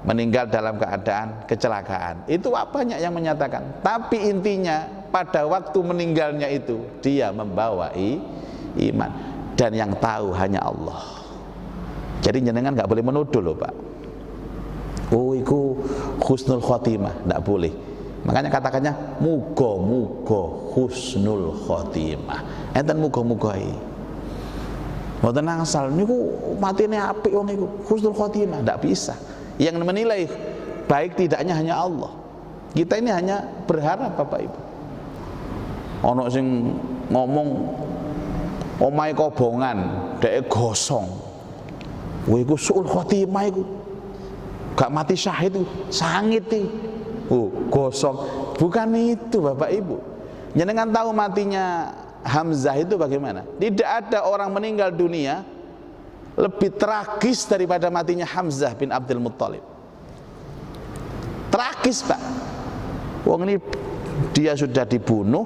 meninggal dalam keadaan kecelakaan. Itu banyak yang menyatakan. Tapi intinya pada waktu meninggalnya itu dia membawa iman dan yang tahu hanya Allah. Jadi jenengan nggak boleh menuduh loh Pak. Oh itu husnul khotimah, nggak boleh. Makanya katakannya muga-muga husnul khotimah. Enten muga-muga iki. Mboten angsal niku matine apik wong iku husnul khotimah, ndak bisa. Yang menilai baik tidaknya hanya Allah. Kita ini hanya berharap Bapak Ibu. Ono sing ngomong omahe kobongan, dhek gosong. Wah iku suul khotimah iku. Gak mati syahid itu, sangit itu. Gosong. Bukan itu Bapak Ibu. Jenengan tahu matinya Hamzah itu bagaimana? Tidak ada orang meninggal dunia lebih tragis daripada matinya Hamzah bin Abdul Muttalib. Tragis Pak. Wong ini dia sudah dibunuh,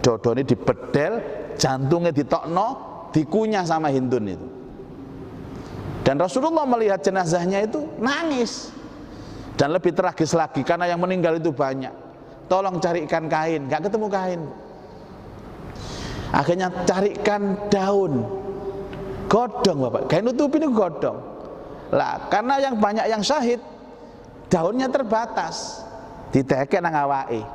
dodone dibedel, jantungnya ditokno, dikunyah sama Hindun itu. Dan Rasulullah melihat jenazahnya itu nangis. Dan lebih tragis lagi karena yang meninggal itu banyak. Tolong carikan kain, nggak ketemu kain. Akhirnya carikan daun, godong Bapak, kain nutup ini godong. Lah karena yang banyak yang syahid, daunnya terbatas, ditekek nang awake.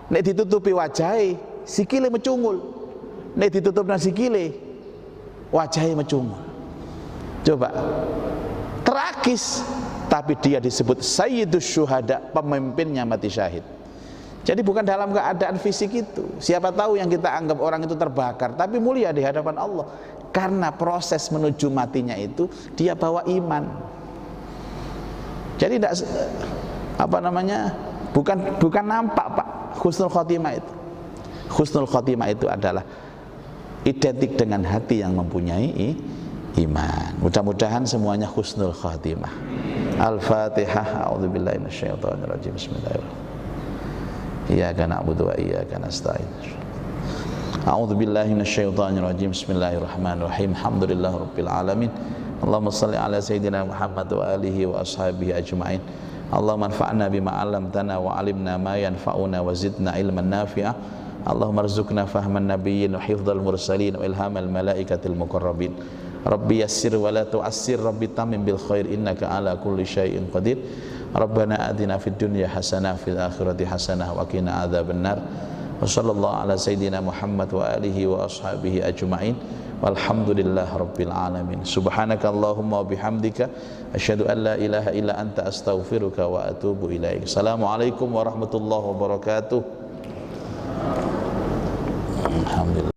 Nek ditutupi wajahe, sikile mecungul. Nek ditutup nang sikile, wajahe mecungul. Coba, tragis, tapi dia disebut Sayyidus Syuhada, pemimpinnya mati syahid. Jadi bukan dalam keadaan fisik itu. Siapa tahu yang kita anggap orang itu terbakar, tapi mulia di hadapan Allah. Karena proses menuju matinya itu dia bawa iman. Jadi tidak bukan nampak Pak husnul khotimah itu. Husnul khotimah itu adalah identik dengan hati yang mempunyai iman. Mudah-mudahan semuanya husnul khatimah. Al-Fatihah. A'udzubillahi minasyaitonirrajim. Bismillahirrahmanirrahim. Iyyaka na'budu wa iyyaka nasta'in. A'udzubillahi minasyaitonirrajim. Bismillahirrahmanirrahim. Alhamdulillahirabbil alamin. Allahumma shalli ala sayyidina Muhammad wa alihi wa ashabihi ajma'in. Allahumma anfa'na bima 'allamtana wa 'allimna ma yanfa'una wa zidna ilman nafi'a. Allahumma arzuqna fahman nabiyyin wa hifdzal mursalin wa ilhamal malaikatil muqarrabin. Rabbi yassir wa la tu'assir, Rabbi tamim bil khair, innaka ala kulli syai'in qadir. Rabbana atina fid dunya hasanah fil akhirati hasanah wa qina adzabannar. Wa sallallahu ala sayyidina Muhammad wa alihi wa ashabihi ajma'in. Walhamdulillahi rabbil alamin. Subhanaka Allahumma wa bihamdika asyhadu an la ilaha illa anta astaghfiruka wa atubu ilaik. Assalamualaikum warahmatullahi wabarakatuh. Alhamdulillah.